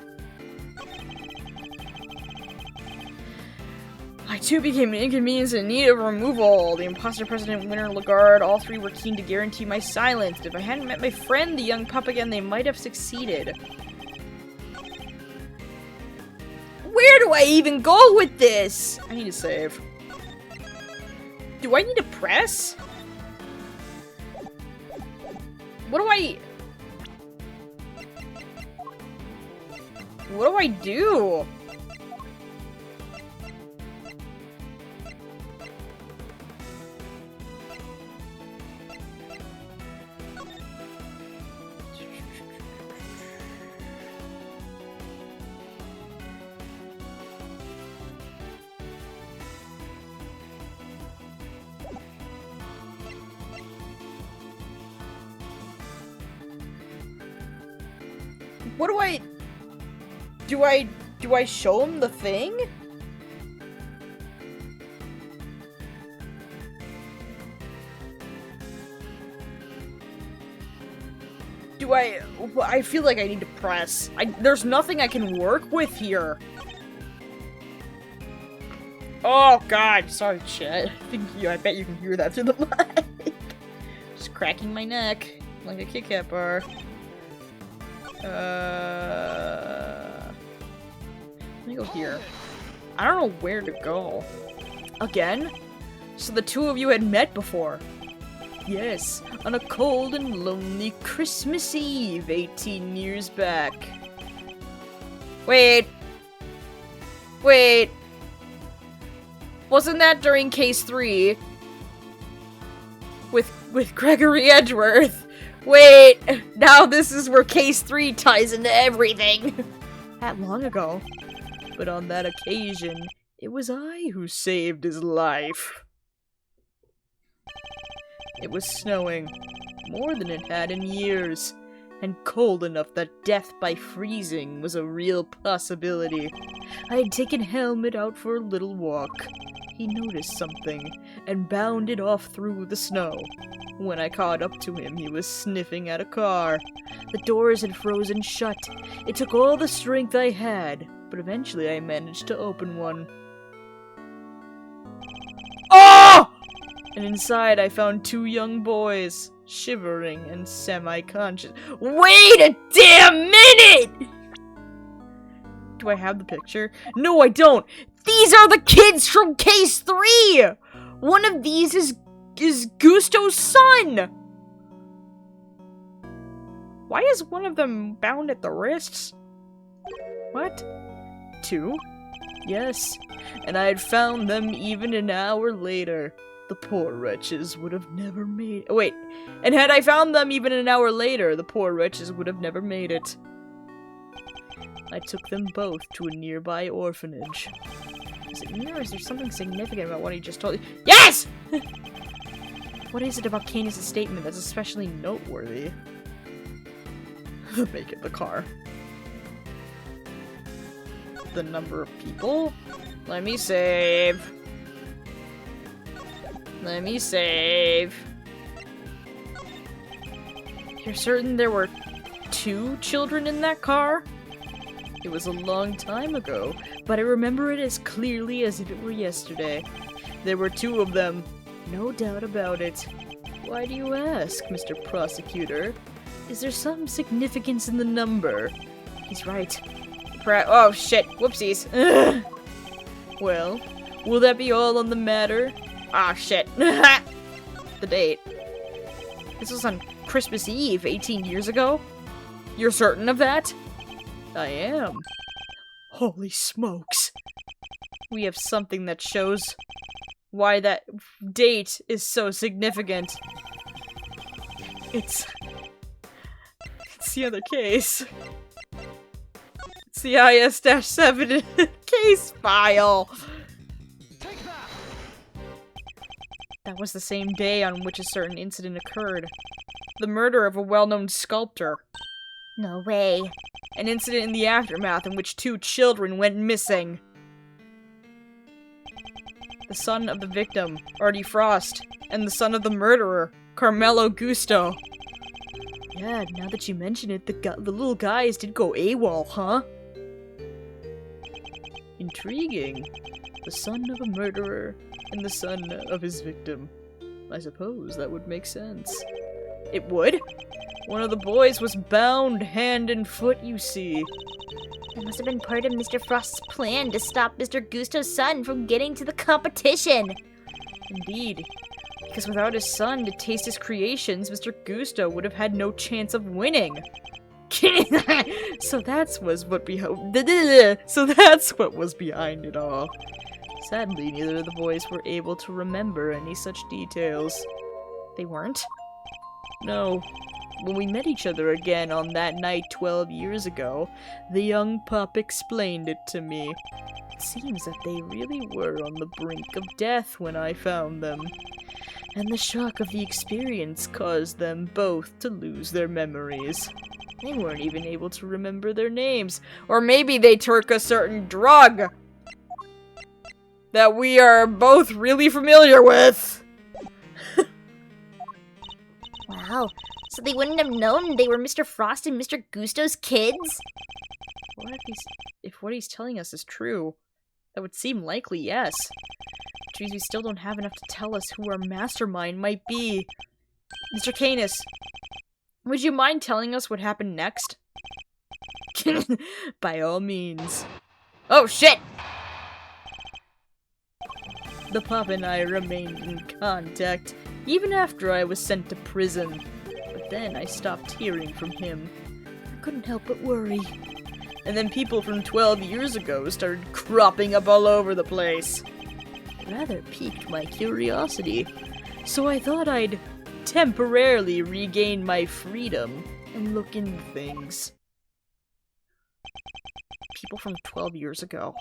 I too became an inconvenience in need of removal. The imposter, President, Winner, Lagarde, all three were keen to guarantee my silence. If I hadn't met my friend, the young pup again, they might have succeeded. Where do I even go with this? I need to save. Do I need to press? What do I do? What do I show him the thing? I feel like I need to press. There's nothing I can work with here. Oh god, sorry chat. I bet you can hear that through the mic. Just just cracking my neck like a Kit Kat bar. Let me go here. I don't know where to go. Again? So the two of you had met before? Yes, on a cold and lonely Christmas Eve 18 years back. Wait. Wasn't that during case 3? With Gregory Edgeworth? Wait, now this is where case 3 ties into everything. That long ago. But on that occasion, it was I who saved his life. It was snowing, more than it had in years, and cold enough that death by freezing was a real possibility. I had taken Helmet out for a little walk. He noticed something, and bounded off through the snow. When I caught up to him, he was sniffing at a car. The doors had frozen shut. It took all the strength I had, but eventually I managed to open one. Oh! And inside I found 2 young boys, shivering and semi-conscious. Wait a damn minute! Do I have the picture? No, I don't! These are the kids from case 3! One of these is Gusto's son! Why is one of them bound at the wrists? What? 2? Yes, and I had found them even an hour later. The poor wretches would have never made it. Wait, and had I found them even an hour later, the poor wretches would have never made it. I took them both to a nearby orphanage. Is it near, or is there something significant about what he just told you? Yes! What is it about Canis' statement that's especially noteworthy? Make it the car. The number of people? Let me save. Let me save. You're certain there were 2 children in that car? It was a long time ago, but I remember it as clearly as if it were yesterday. There were 2 of them. No doubt about it. Why do you ask, Mr. Prosecutor? Is there some significance in the number? He's right. Oh shit, whoopsies. Well, will that be all on the matter? Ah shit. The date. This was on Christmas Eve 18 years ago? You're certain of that? I am. Holy smokes. We have something that shows why that date is so significant. It's the other case. It's the IS-7 case file. That was the same day on which a certain incident occurred. The murder of a well-known sculptor. No way. An incident in the aftermath in which 2 children went missing. The son of the victim, Artie Frost, and the son of the murderer, Carmelo Gusto. Yeah, now that you mention it, the little guys did go AWOL, huh? Intriguing. The son of a murderer and the son of his victim. I suppose that would make sense. It would? One of the boys was bound hand and foot, you see. It must have been part of Mr. Frost's plan to stop Mr. Gusto's son from getting to the competition. Indeed. Because without his son to taste his creations, Mr. Gusto would have had no chance of winning. So that's what was behind it all. Sadly, neither of the boys were able to remember any such details. They weren't? No. When we met each other again on that night 12 years ago, the young pup explained it to me. It seems that they really were on the brink of death when I found them. And the shock of the experience caused them both to lose their memories. They weren't even able to remember their names. Or maybe they took a certain drug that we are both really familiar with. Wow. So they wouldn't have known they were Mr. Frost and Mr. Gusto's kids? What if what he's telling us is true? That would seem likely, yes. Which means we still don't have enough to tell us who our mastermind might be. Mr. Canis, would you mind telling us what happened next? By all means. Oh, shit! The pup and I remained in contact, even after I was sent to prison. But then I stopped hearing from him. I couldn't help but worry. And then people from 12 years ago started cropping up all over the place. It rather piqued my curiosity, so I thought I'd temporarily regain my freedom and look into things. People from 12 years ago?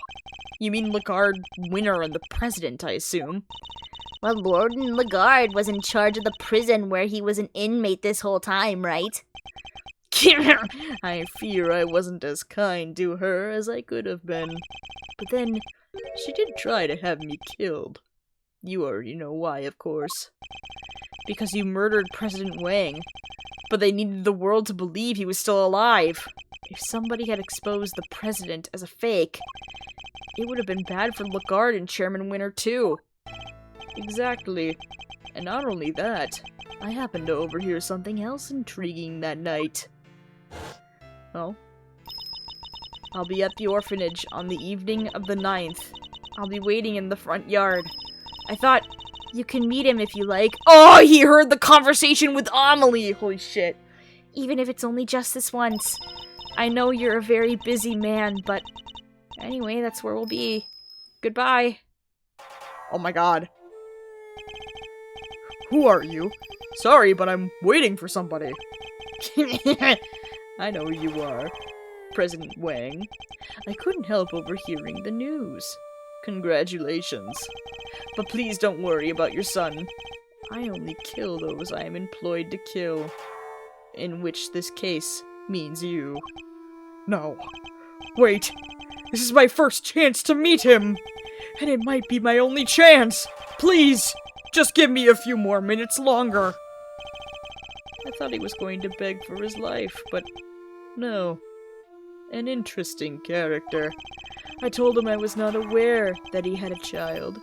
You mean Lagarde, Winner, and the President, I assume? Well, Lord Lagarde was in charge of the prison where he was an inmate this whole time, right? I fear I wasn't as kind to her as I could have been. But then, she did try to have me killed. You already know why, of course. Because you murdered President Wang. But they needed the world to believe he was still alive. If somebody had exposed the president as a fake, it would have been bad for Lagarde and Chairman Winner too. Exactly. And not only that, I happened to overhear something else intriguing that night. Oh? I'll be at the orphanage on the evening of the 9th. I'll be waiting in the front yard. I thought you can meet him if you like. Oh, he heard the conversation with Amelie! Holy shit. Even if it's only just this once. I know you're a very busy man, but anyway, that's where we'll be. Goodbye. Oh my god. Who are you? Sorry, but I'm waiting for somebody. I know who you are. President Wang. I couldn't help overhearing the news. Congratulations. But please don't worry about your son. I only kill those I am employed to kill. In which this case means you. No. Wait. This is my first chance to meet him. And it might be my only chance. Please, just give me a few more minutes longer. I thought he was going to beg for his life, but no. An interesting character. I told him I was not aware that he had a child.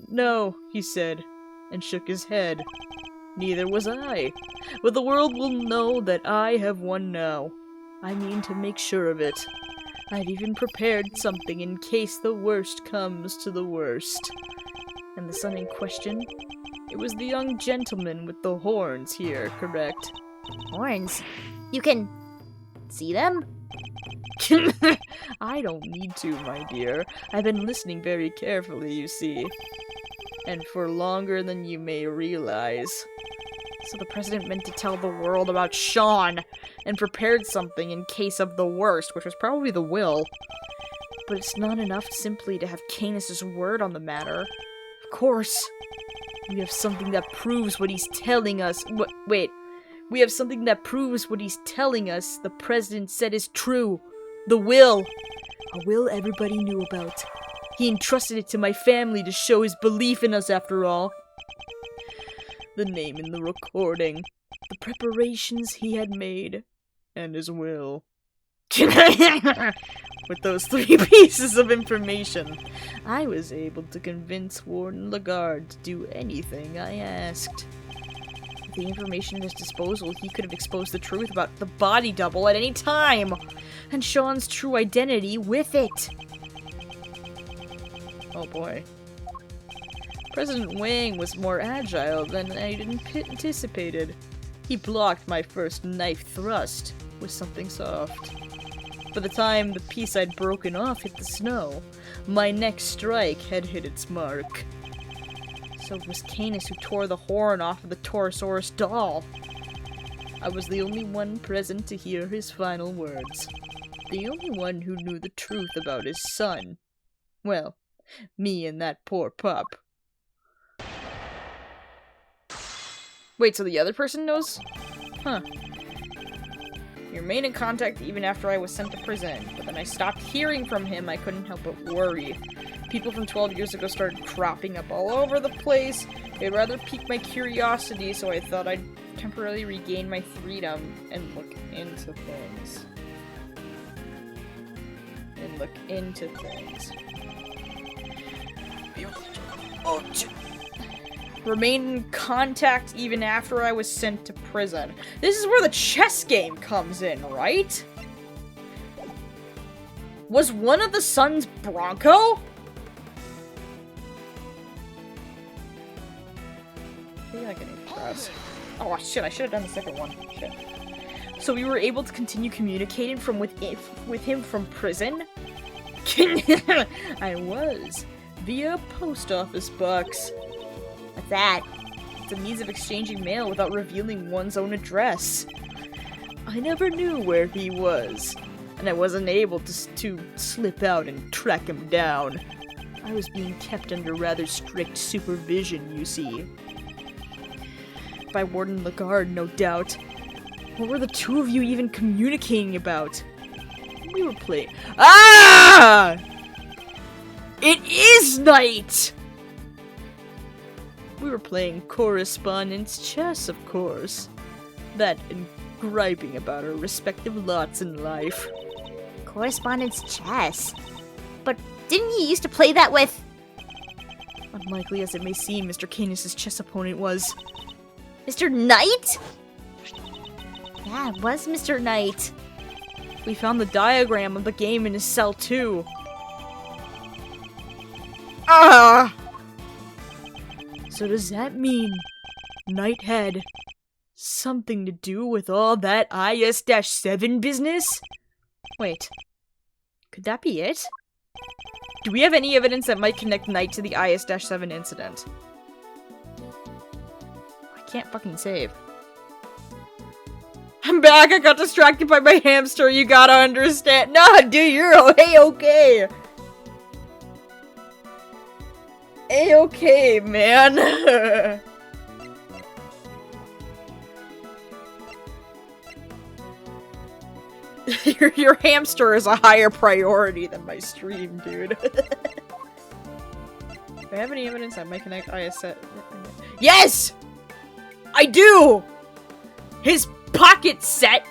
No, he said, and shook his head. Neither was I. But the world will know that I have one now. I mean to make sure of it. I've even prepared something in case the worst comes to the worst. And the son in question? It was the young gentleman with the horns here, correct? Horns? You can see them? I don't need to, my dear. I've been listening very carefully, you see. And for longer than you may realize. So the president meant to tell the world about Sean, and prepared something in case of the worst, which was probably the will. But it's not enough simply to have Canis' word on the matter. Of course. We have something that proves what he's telling us. Wait. We have something that proves what he's telling us the president said is true. The will. A will everybody knew about. He entrusted it to my family to show his belief in us, after all. The name in the recording. The preparations he had made. And his will. With those 3 pieces of information, I was able to convince Warden Lagarde to do anything I asked. With the information at his disposal, he could have exposed the truth about the body double at any time, and Sean's true identity with it. Oh boy. President Wang was more agile than I'd anticipated. He blocked my first knife thrust with something soft. By the time the piece I'd broken off hit the snow, my next strike had hit its mark. So it was Canis who tore the horn off of the Torosaurus doll. I was the only one present to hear his final words. The only one who knew the truth about his son. Well, me and that poor pup. Wait, so the other person knows? Huh. You remained in contact even after I was sent to prison, but then I stopped hearing from him. I couldn't help but worry. People from 12 years ago started cropping up all over the place. It rather piqued my curiosity, so I thought I'd temporarily regain my freedom and look into things. Remained in contact even after I was sent to prison. This is where the chess game comes in, right? Was one of the sons Bronco? I feel like I need to press. Oh shit, I should have done the second one. Shit. So we were able to continue communicating from with him from prison? I was. Via post office box. What's that? It's a means of exchanging mail without revealing one's own address. I never knew where he was, and I wasn't able to slip out and track him down. I was being kept under rather strict supervision, you see. By Warden Lagarde, no doubt. What were the two of you even communicating about? We were playing— Ah! It is night! We were playing correspondence chess, of course. That and griping about our respective lots in life. Correspondence chess? But didn't you used to play that with— Unlikely as it may seem, Mr. Canis' chess opponent was— Mr. Knight? Yeah, it was Mr. Knight. We found the diagram of the game in his cell, too. Ah! So does that mean Knight had something to do with all that IS-7 business? Wait, could that be it? Do we have any evidence that might connect Knight to the IS-7 incident? I can't fucking save. I'm back, I got distracted by my hamster, you gotta understand. Nah, dude, you're A-okay. A-okay, man. your hamster is a higher priority than my stream, dude. Do I have any evidence that might connect IS-7? Yes! I do! His pocket set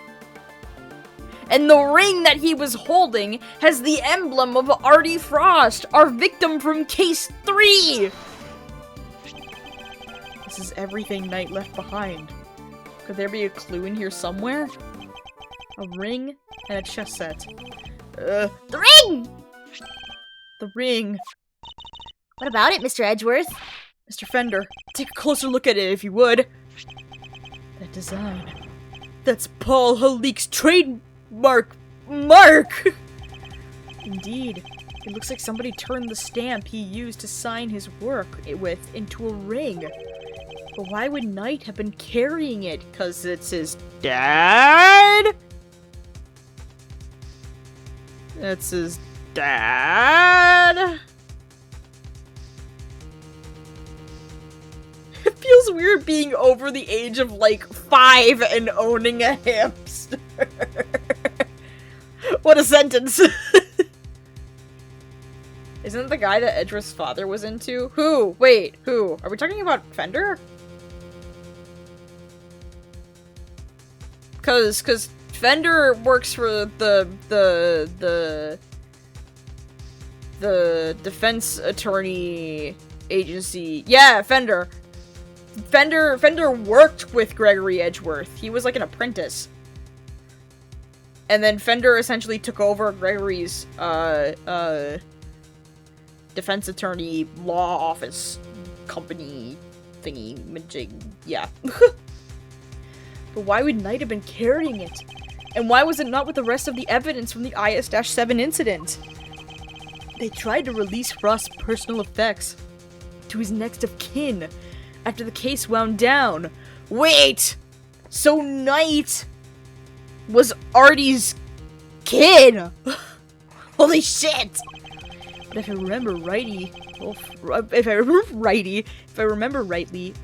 and the ring that he was holding has the emblem of Artie Frost, our victim from Case 3! This is everything Knight left behind. Could there be a clue in here somewhere? A ring and a chess set. The ring! The ring. What about it, Mr. Edgeworth? Mr. Fender, take a closer look at it if you would. That design. That's Paul Halik's trademark mark! Indeed. It looks like somebody turned the stamp he used to sign his work with into a ring. But why would Knight have been carrying it? 'Cause it's his dad? That's his dad? It feels weird being over the age of, like, 5 and owning a hamster. What a sentence. Isn't it the guy that Edgeworth's father was into? Who? Wait, who? Are we talking about Fender? Cause Fender works for the defense attorney agency. Yeah, Fender. Fender worked with Gregory Edgeworth. He was like an apprentice. And then Fender essentially took over Gregory's defense attorney law office company thingy majig. Yeah. But why would Knight have been carrying it? And why was it not with the rest of the evidence from the IS-7 incident? They tried to release Frost's personal effects to his next of kin after the case wound down. Wait! So Knight was Artie's kid! Holy shit! But if I remember rightly,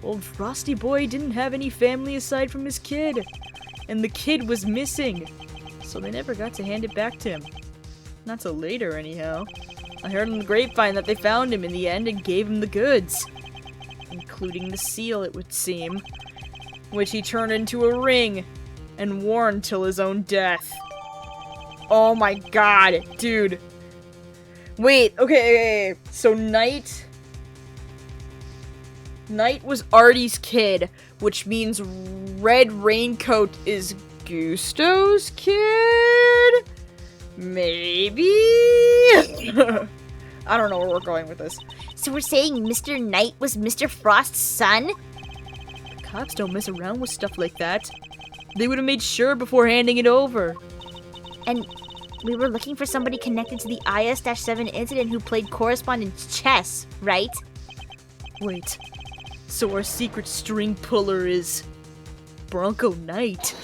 old Frosty Boy didn't have any family aside from his kid. And the kid was missing. So they never got to hand it back to him. Not till later, anyhow. I heard on the grapevine that they found him in the end and gave him the goods. Including the seal, it would seem. Which he turned into a ring and wore until his own death. Oh my god, dude. Wait, okay, so Knight Knight was Artie's kid, which means Red Raincoat is Gusto's kid? Maybe? I don't know where we're going with this. So we're saying Mr. Knight was Mr. Frost's son? Cops don't mess around with stuff like that. They would have made sure before handing it over. And we were looking for somebody connected to the IS-7 incident who played correspondence chess, right? Wait, so our secret string puller is Bronco Knight?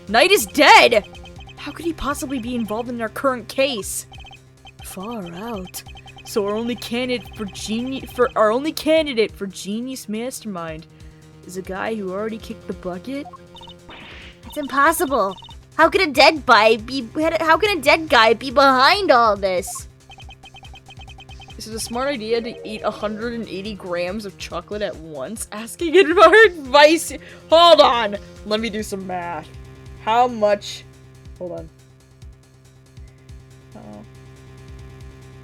Knight is dead! How could he possibly be involved in our current case? Far out. So our only candidate for genius mastermind is a guy who already kicked the bucket? That's impossible. How can a dead guy be behind all this? Is it a smart idea to eat 180 grams of chocolate at once? Asking it for advice. Hold on. Let me do some math. How much? Hold on.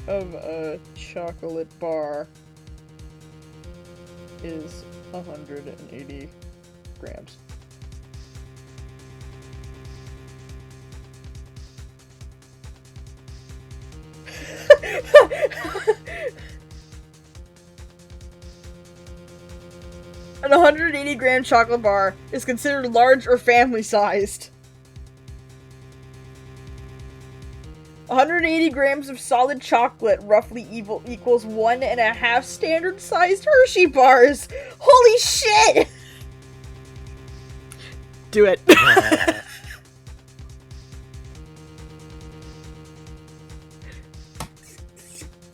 Of a chocolate bar is 180 grams. An 180-gram chocolate bar is considered large or family-sized. 180 grams of solid chocolate roughly equals 1.5 standard-sized Hershey bars. Holy shit! Do it.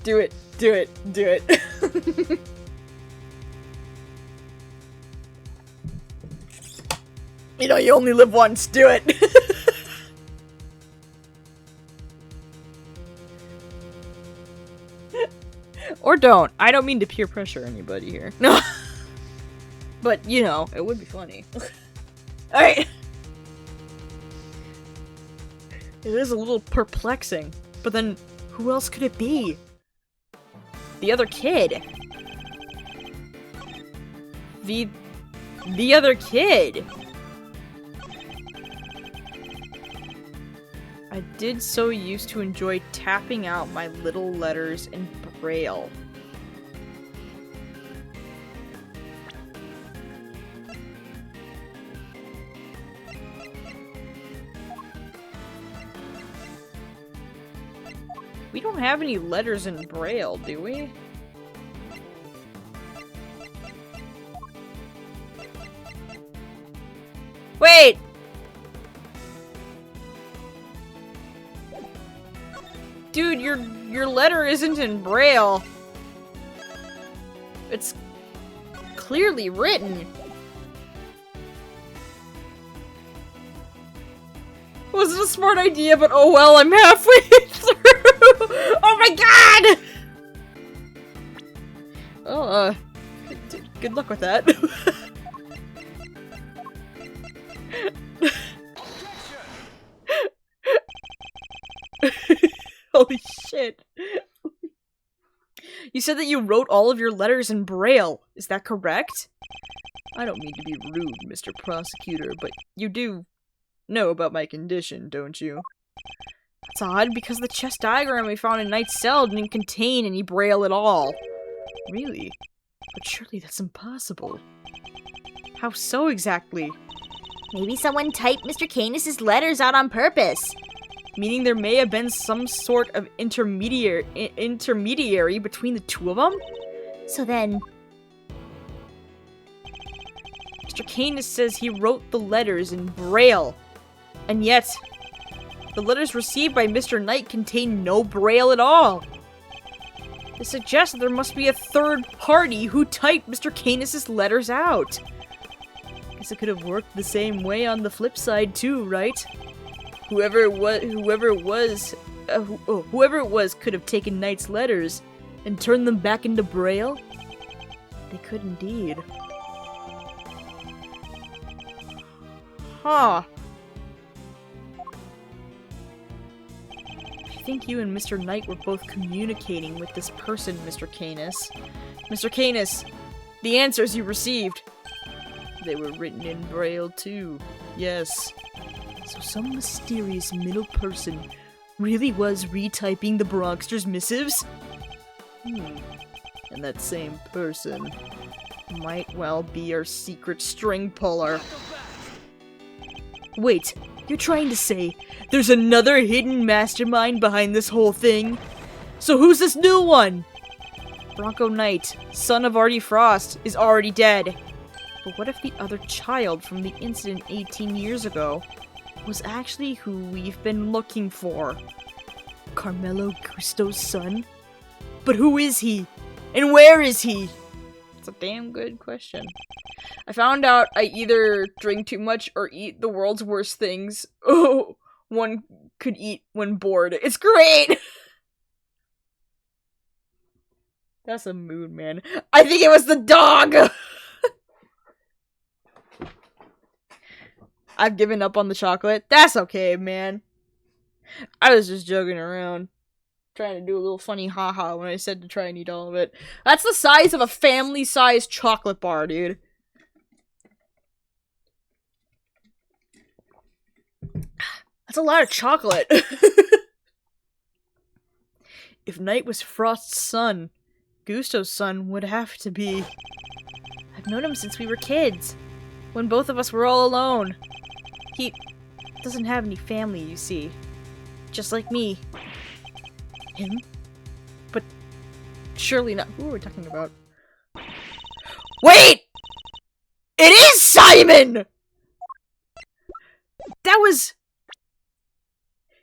Do it. Do it. Do it. You know, you only live once. Do it. Or don't. I don't mean to peer pressure anybody here. No. But, you know, it would be funny. Alright. It is a little perplexing. But then, who else could it be? The other kid. The other kid. I did so used to enjoy tapping out my little letters in Braille. We don't have any letters in Braille, do we? Wait! Dude, your letter isn't in Braille. It's clearly written. Wasn't a smart idea, but oh well, I'm halfway through. Oh my god! Oh, good luck with that. Holy shit. You said that you wrote all of your letters in Braille. Is that correct? I don't mean to be rude, Mr. Prosecutor, but you do know about my condition, don't you? That's odd, because the chess diagram we found in Knight's cell didn't contain any Braille at all. Really? But surely that's impossible. How so exactly? Maybe someone typed Mr. Canis' letters out on purpose. Meaning there may have been some sort of intermediary between the two of them? So then... Mr. Canis says he wrote the letters in Braille. And yet, the letters received by Mr. Knight contain no Braille at all. This suggests that there must be a third party who typed Mr. Canis' letters out. Guess it could have worked the same way on the flip side too, right? Whoever it was could have taken Knight's letters and turned them back into Braille. They could indeed. Huh. I think you and Mr. Knight were both communicating with this person, Mr. Canis. Mr. Canis, the answers you received. They were written in Braille, too. Yes. So some mysterious middle person really was retyping the Bronxter's missives? And that same person might well be our secret string puller. Wait, you're trying to say there's another hidden mastermind behind this whole thing? So who's this new one? Bronco Knight, son of Artie Frost, is already dead. But what if the other child from the incident 18 years ago was actually who we've been looking for? Carmelo Gusto's son? But who is he? And where is he? It's a damn good question. I found out I either drink too much or eat the world's worst things. Oh, one could eat when bored. It's great! That's a mood, man. I think it was the dog! I've given up on the chocolate. That's okay, man. I was just joking around. Trying to do a little funny haha when I said to try and eat all of it. That's the size of a family-sized chocolate bar, dude. That's a lot of chocolate. If Knight was Frost's son, Gusto's son would have to be... I've known him since we were kids. When both of us were all alone. He doesn't have any family, you see. Just like me. Him? But surely not. Who are we talking about? Wait! It is Simon! That was...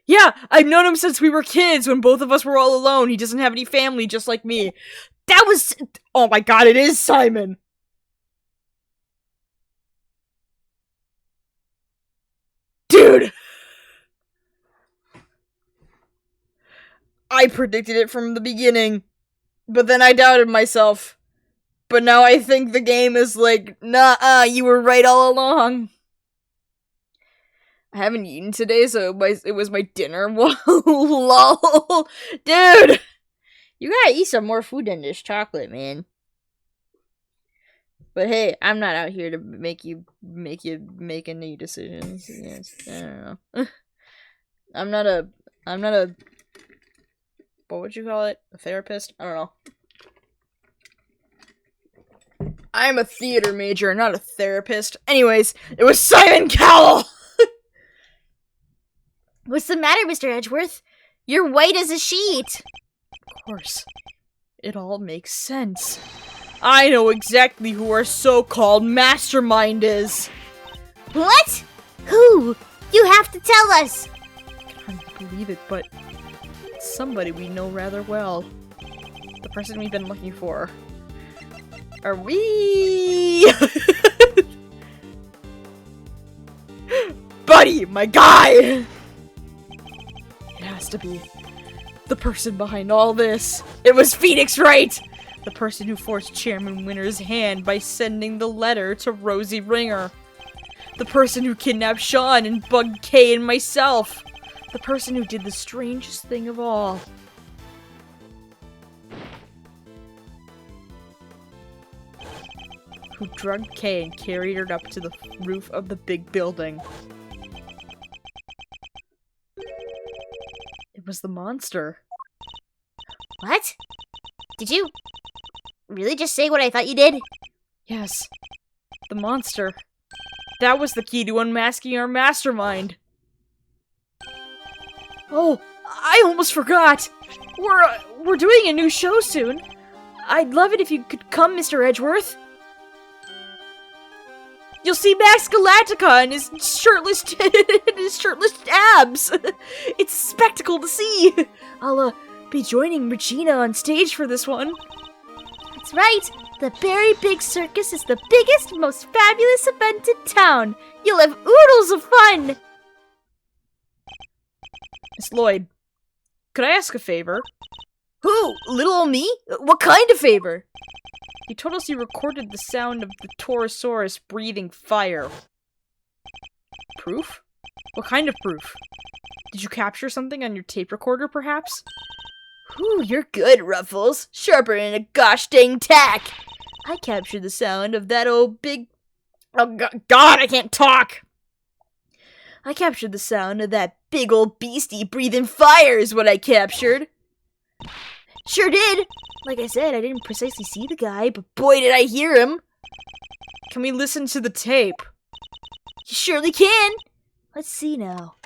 Yeah, I've known him since we were kids, when both of us were all alone. He doesn't have any family, just like me. That was... Oh my god, it is Simon! Dude! I predicted it from the beginning, but then I doubted myself. But now I think the game is like, nah, you were right all along. I haven't eaten today, so it was my dinner. Lol. Dude! You gotta eat some more food than this chocolate, man. But hey, I'm not out here to make you make any decisions. Yes, I don't know. I'm not a what would you call it? A therapist? I don't know. I'm a theater major, not a therapist. Anyways, it was Simon Cowell! What's the matter, Mr. Edgeworth? You're white as a sheet. Of course. It all makes sense. I know exactly who our so-called mastermind is. What? Who? You have to tell us. I can't believe it, but it's somebody we know rather well. The person we've been looking for. Are we? Buddy, my guy! It has to be the person behind all this. It was Phoenix Wright! The person who forced Chairman Winter's hand by sending the letter to Rosie Ringer. The person who kidnapped Sean and bugged Kay and myself. The person who did the strangest thing of all. Who drugged Kay and carried her up to the roof of the big building. It was the monster. What? Did you really just say what I thought you did? Yes. The monster. That was the key to unmasking our mastermind. Oh, I almost forgot. We're doing a new show soon. I'd love it if you could come, Mr. Edgeworth. You'll see Max Galactica and his shirtless abs. It's a spectacle to see. I'll be joining Regina on stage for this one. That's right. The Berry Big Circus is the biggest, most fabulous event in town. You'll have oodles of fun. Miss Lloyd, could I ask a favor? Who? Little old me? What kind of favor? You told us you recorded the sound of the Torosaurus breathing fire. Proof? What kind of proof? Did you capture something on your tape recorder, perhaps? Whew, you're good, Ruffles. Sharper than a gosh dang tack. I captured the sound of that old big... Oh, God, I can't talk! I captured the sound of that big old beastie breathing fire is what I captured. Sure did. Like I said, I didn't precisely see the guy, but boy did I hear him. Can we listen to the tape? You surely can. Let's see now.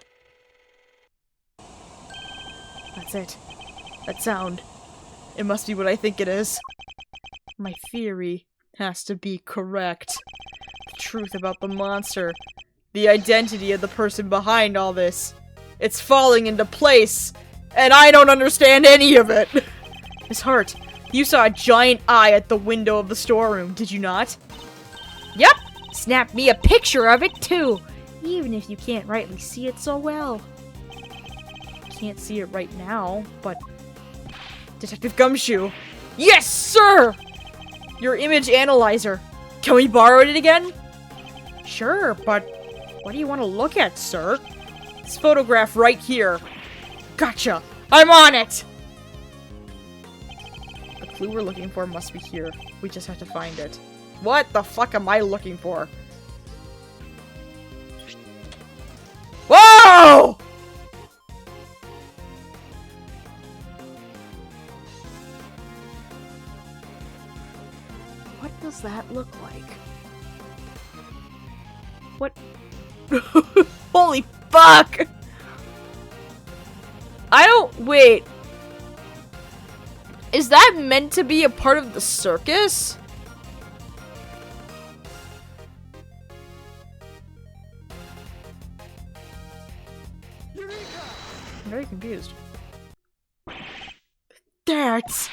That's it. That sound. It must be what I think it is. My theory has to be correct. The truth about the monster. The identity of the person behind all this. It's falling into place, and I don't understand any of it. Miss Hart, you saw a giant eye at the window of the storeroom, did you not? Yep! Snapped me a picture of it, too! Even if you can't rightly see it so well. Can't see it right now, but... Detective Gumshoe! Yes, sir! Your image analyzer. Can we borrow it again? Sure, but what do you want to look at, sir? This photograph right here. Gotcha! I'm on it! The clue we're looking for must be here. We just have to find it. What the fuck am I looking for? Whoa! What does that look like? What? Holy fuck! I don't- wait. Is that meant to be a part of the circus? I'm very confused. That's...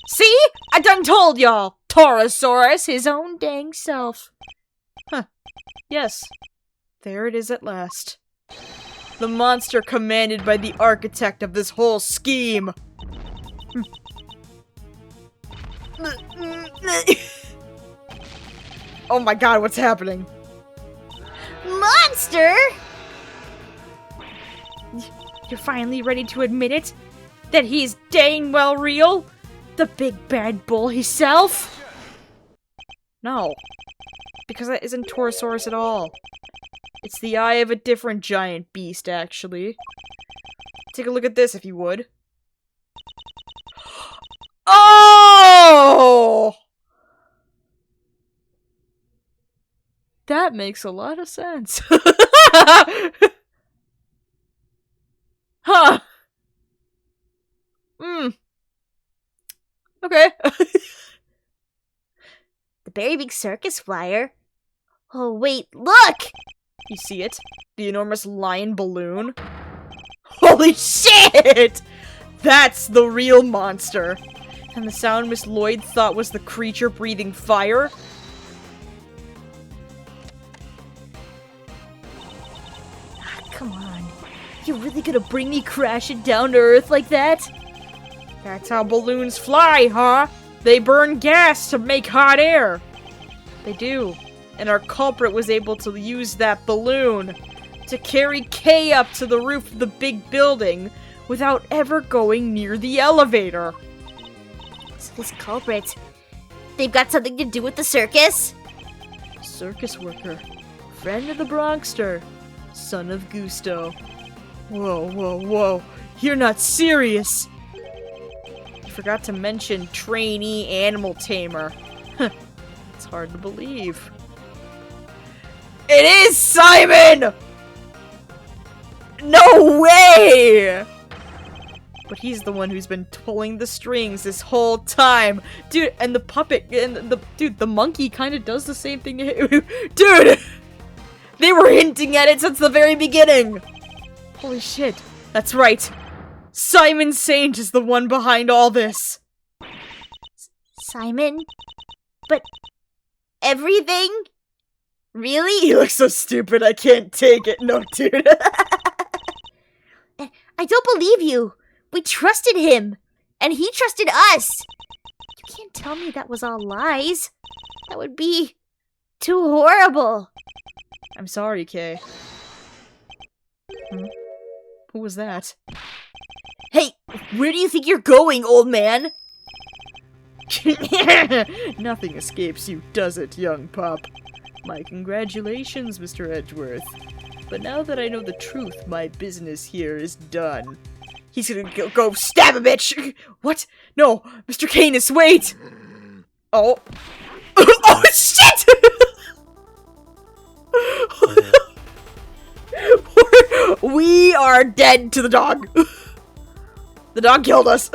See? I done told y'all! Torosaurus, his own dang self. Huh. Yes. There it is at last. The monster commanded by the architect of this whole scheme. Oh my god, what's happening? Monster! You're finally ready to admit it? That he's dang well real? The big bad bull himself? No. Because that isn't Torosaurus at all. It's the eye of a different giant beast, actually. Take a look at this, if you would. Oh! That makes a lot of sense. Huh. Okay. The very big circus flyer. Oh, wait, look! You see it? The enormous lion balloon? Holy shit! That's the real monster. And the sound Miss Lloyd thought was the creature breathing fire? Come on. You really gonna bring me crashing down to Earth like that? That's how balloons fly, huh? They burn gas to make hot air. They do. And our culprit was able to use that balloon to carry Kay up to the roof of the big building without ever going near the elevator. So this culprit, they've got something to do with the circus? Circus worker. Friend of the Bronxster. Son of Gusto. Whoa, whoa, whoa. You're not serious! You forgot to mention trainee animal tamer. It's hard to believe. It is Simon! No way! But he's the one who's been pulling the strings this whole time. Dude, and the puppet, and the monkey kind of does the same thing to him. Dude! They were hinting at it since the very beginning! Holy shit. That's right. Simon Saint is the one behind all this. Simon? But everything? Really? He looks so stupid, I can't take it. No, dude. I don't believe you. We trusted him. And he trusted us. You can't tell me that was all lies. That would be too horrible. I'm sorry, Kay. Who was that? Hey, Where do you think you're going, old man? Nothing escapes you, does it, young pup? My congratulations, Mr. Edgeworth. But now that I know the truth, my business here is done. He's gonna go stab a bitch! What? No! Mr. Canis, wait! Oh. Oh, shit! We are dead to the dog. The dog killed us.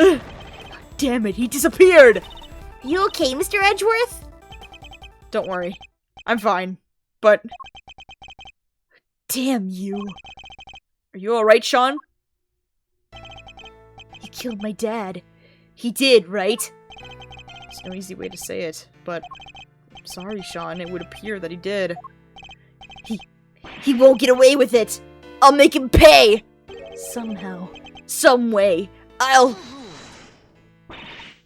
Damn it, he disappeared! Are you okay, Mr. Edgeworth? Don't worry. I'm fine. But... damn you. Are you alright, Sean? He killed my dad. He did, right? There's no easy way to say it, but... I'm sorry, Sean. It would appear that he did. He won't get away with it! I'll make him pay! Somehow. Some way. I'll...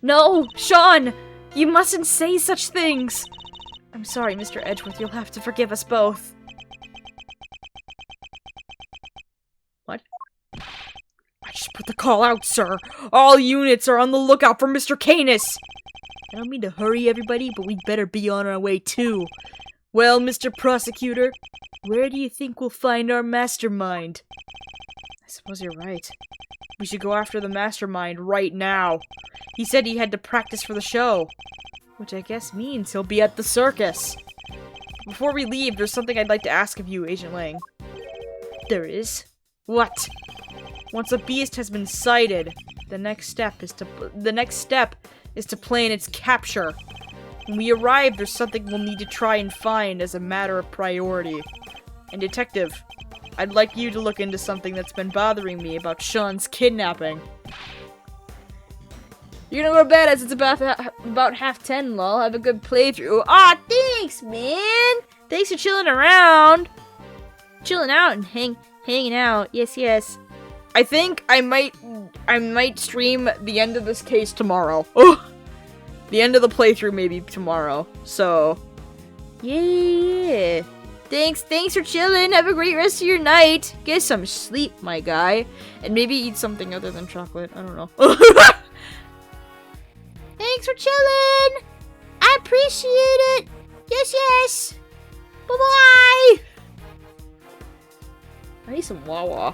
No! Sean! You mustn't say such things! I'm sorry, Mr. Edgeworth. You'll have to forgive us both. What? I just put the call out, sir. All units are on the lookout for Mr. Canis. I don't mean to hurry everybody, but we'd better be on our way too. Well, Mr. Prosecutor, where do you think we'll find our mastermind? I suppose you're right. We should go after the mastermind right now. He said he had to practice for the show, which I guess means he'll be at the circus. Before we leave, there's something I'd like to ask of you, Agent Lang. There is? What? Once a beast has been sighted, the next step is to plan its capture. When we arrive, there's something we'll need to try and find as a matter of priority. And Detective, I'd like you to look into something that's been bothering me about Sean's kidnapping. You're gonna go to bed as it's about 10:30, lol. Have a good playthrough. Aw, thanks, man! Thanks for chilling around. Chilling out and hanging out. Yes, yes. I think I might stream the end of this case tomorrow. Oh! The end of the playthrough maybe tomorrow. So, yeah. Thanks for chilling. Have a great rest of your night. Get some sleep, my guy. And maybe eat something other than chocolate. I don't know. Thanks for chilling. I appreciate it. Yes, yes. Bye-bye. I need some Wawa.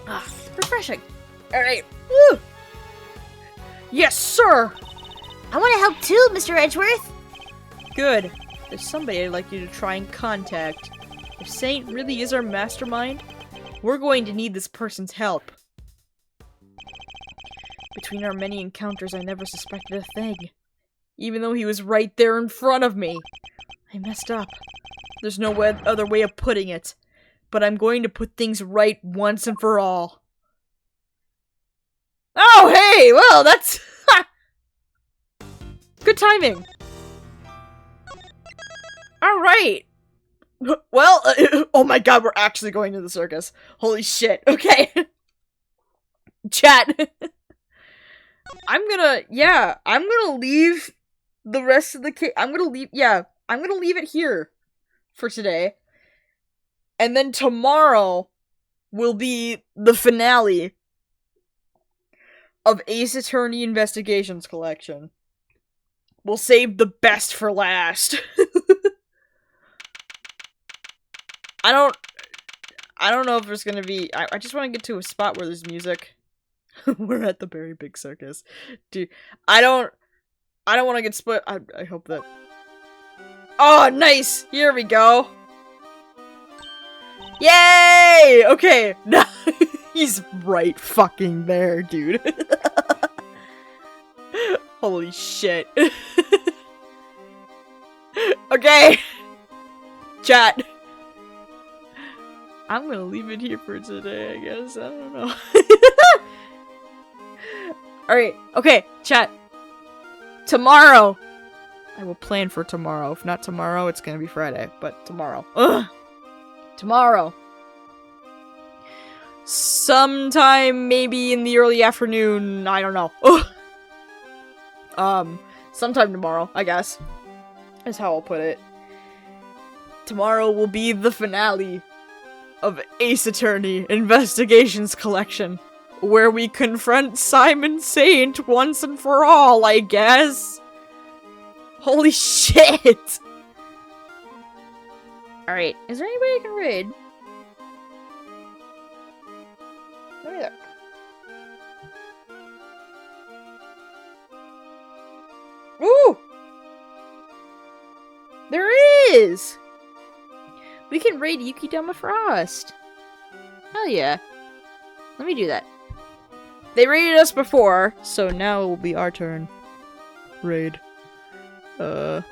Ah, refreshing. Alright. Woo! Yes, sir! I want to help too, Mr. Edgeworth. Good. There's somebody I'd like you to try and contact. If Saint really is our mastermind, we're going to need this person's help. Between our many encounters, I never suspected a thing. Even though he was right there in front of me. I messed up. There's no other way of putting it. But I'm going to put things right once and for all. Oh, hey! Well, that's... good timing. Alright. Well, oh my god, we're actually going to the circus. Holy shit. Okay. Chat. I'm gonna leave the rest of the I'm gonna leave it here for today. And then tomorrow will be the finale of Ace Attorney Investigations Collection. We'll save the best for last. I don't know if there's gonna be... I just want to get to a spot where there's music. We're at the very big circus. Dude, I don't want to get split. I hope that... Oh, nice! Here we go. Yay! Okay. He's right fucking there, dude. Holy shit. Okay. Chat. I'm gonna leave it here for today, I guess. I don't know. Alright. Okay, chat. Tomorrow. I will plan for tomorrow. If not tomorrow, it's gonna be Friday. But tomorrow. Ugh. Tomorrow. Sometime maybe in the early afternoon. I don't know. Ugh. Sometime tomorrow, I guess. Is how I'll put it. Tomorrow will be the finale of Ace Attorney Investigations Collection, where we confront Simon Saint once and for all, I guess. Holy shit! Alright, is there anybody I can raid? Let me look. Ooh! There is! We can raid Yukidama Frost. Hell yeah. Let me do that. They raided us before, so now it will be our turn. Raid. Did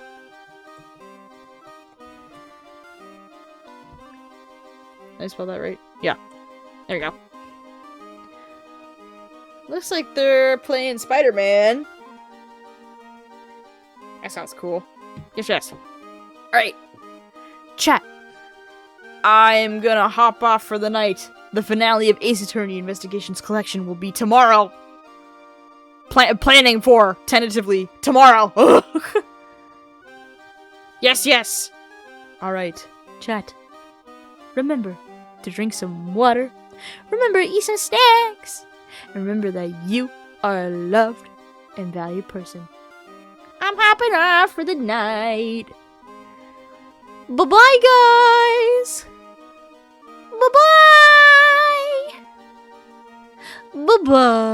I spell that right? Yeah. There we go. Looks like they're playing Spider-Man. That sounds cool. Yes. Alright. Chat. I'm gonna hop off for the night. The finale of Ace Attorney Investigations Collection will be tomorrow. Planning for, tentatively, tomorrow. Yes. Alright. Chat. Remember to drink some water. Remember to eat some snacks. And remember that you are a loved and valued person. I'm hopping off for the night. Bye-bye, guys. Bye-bye. Bye-bye.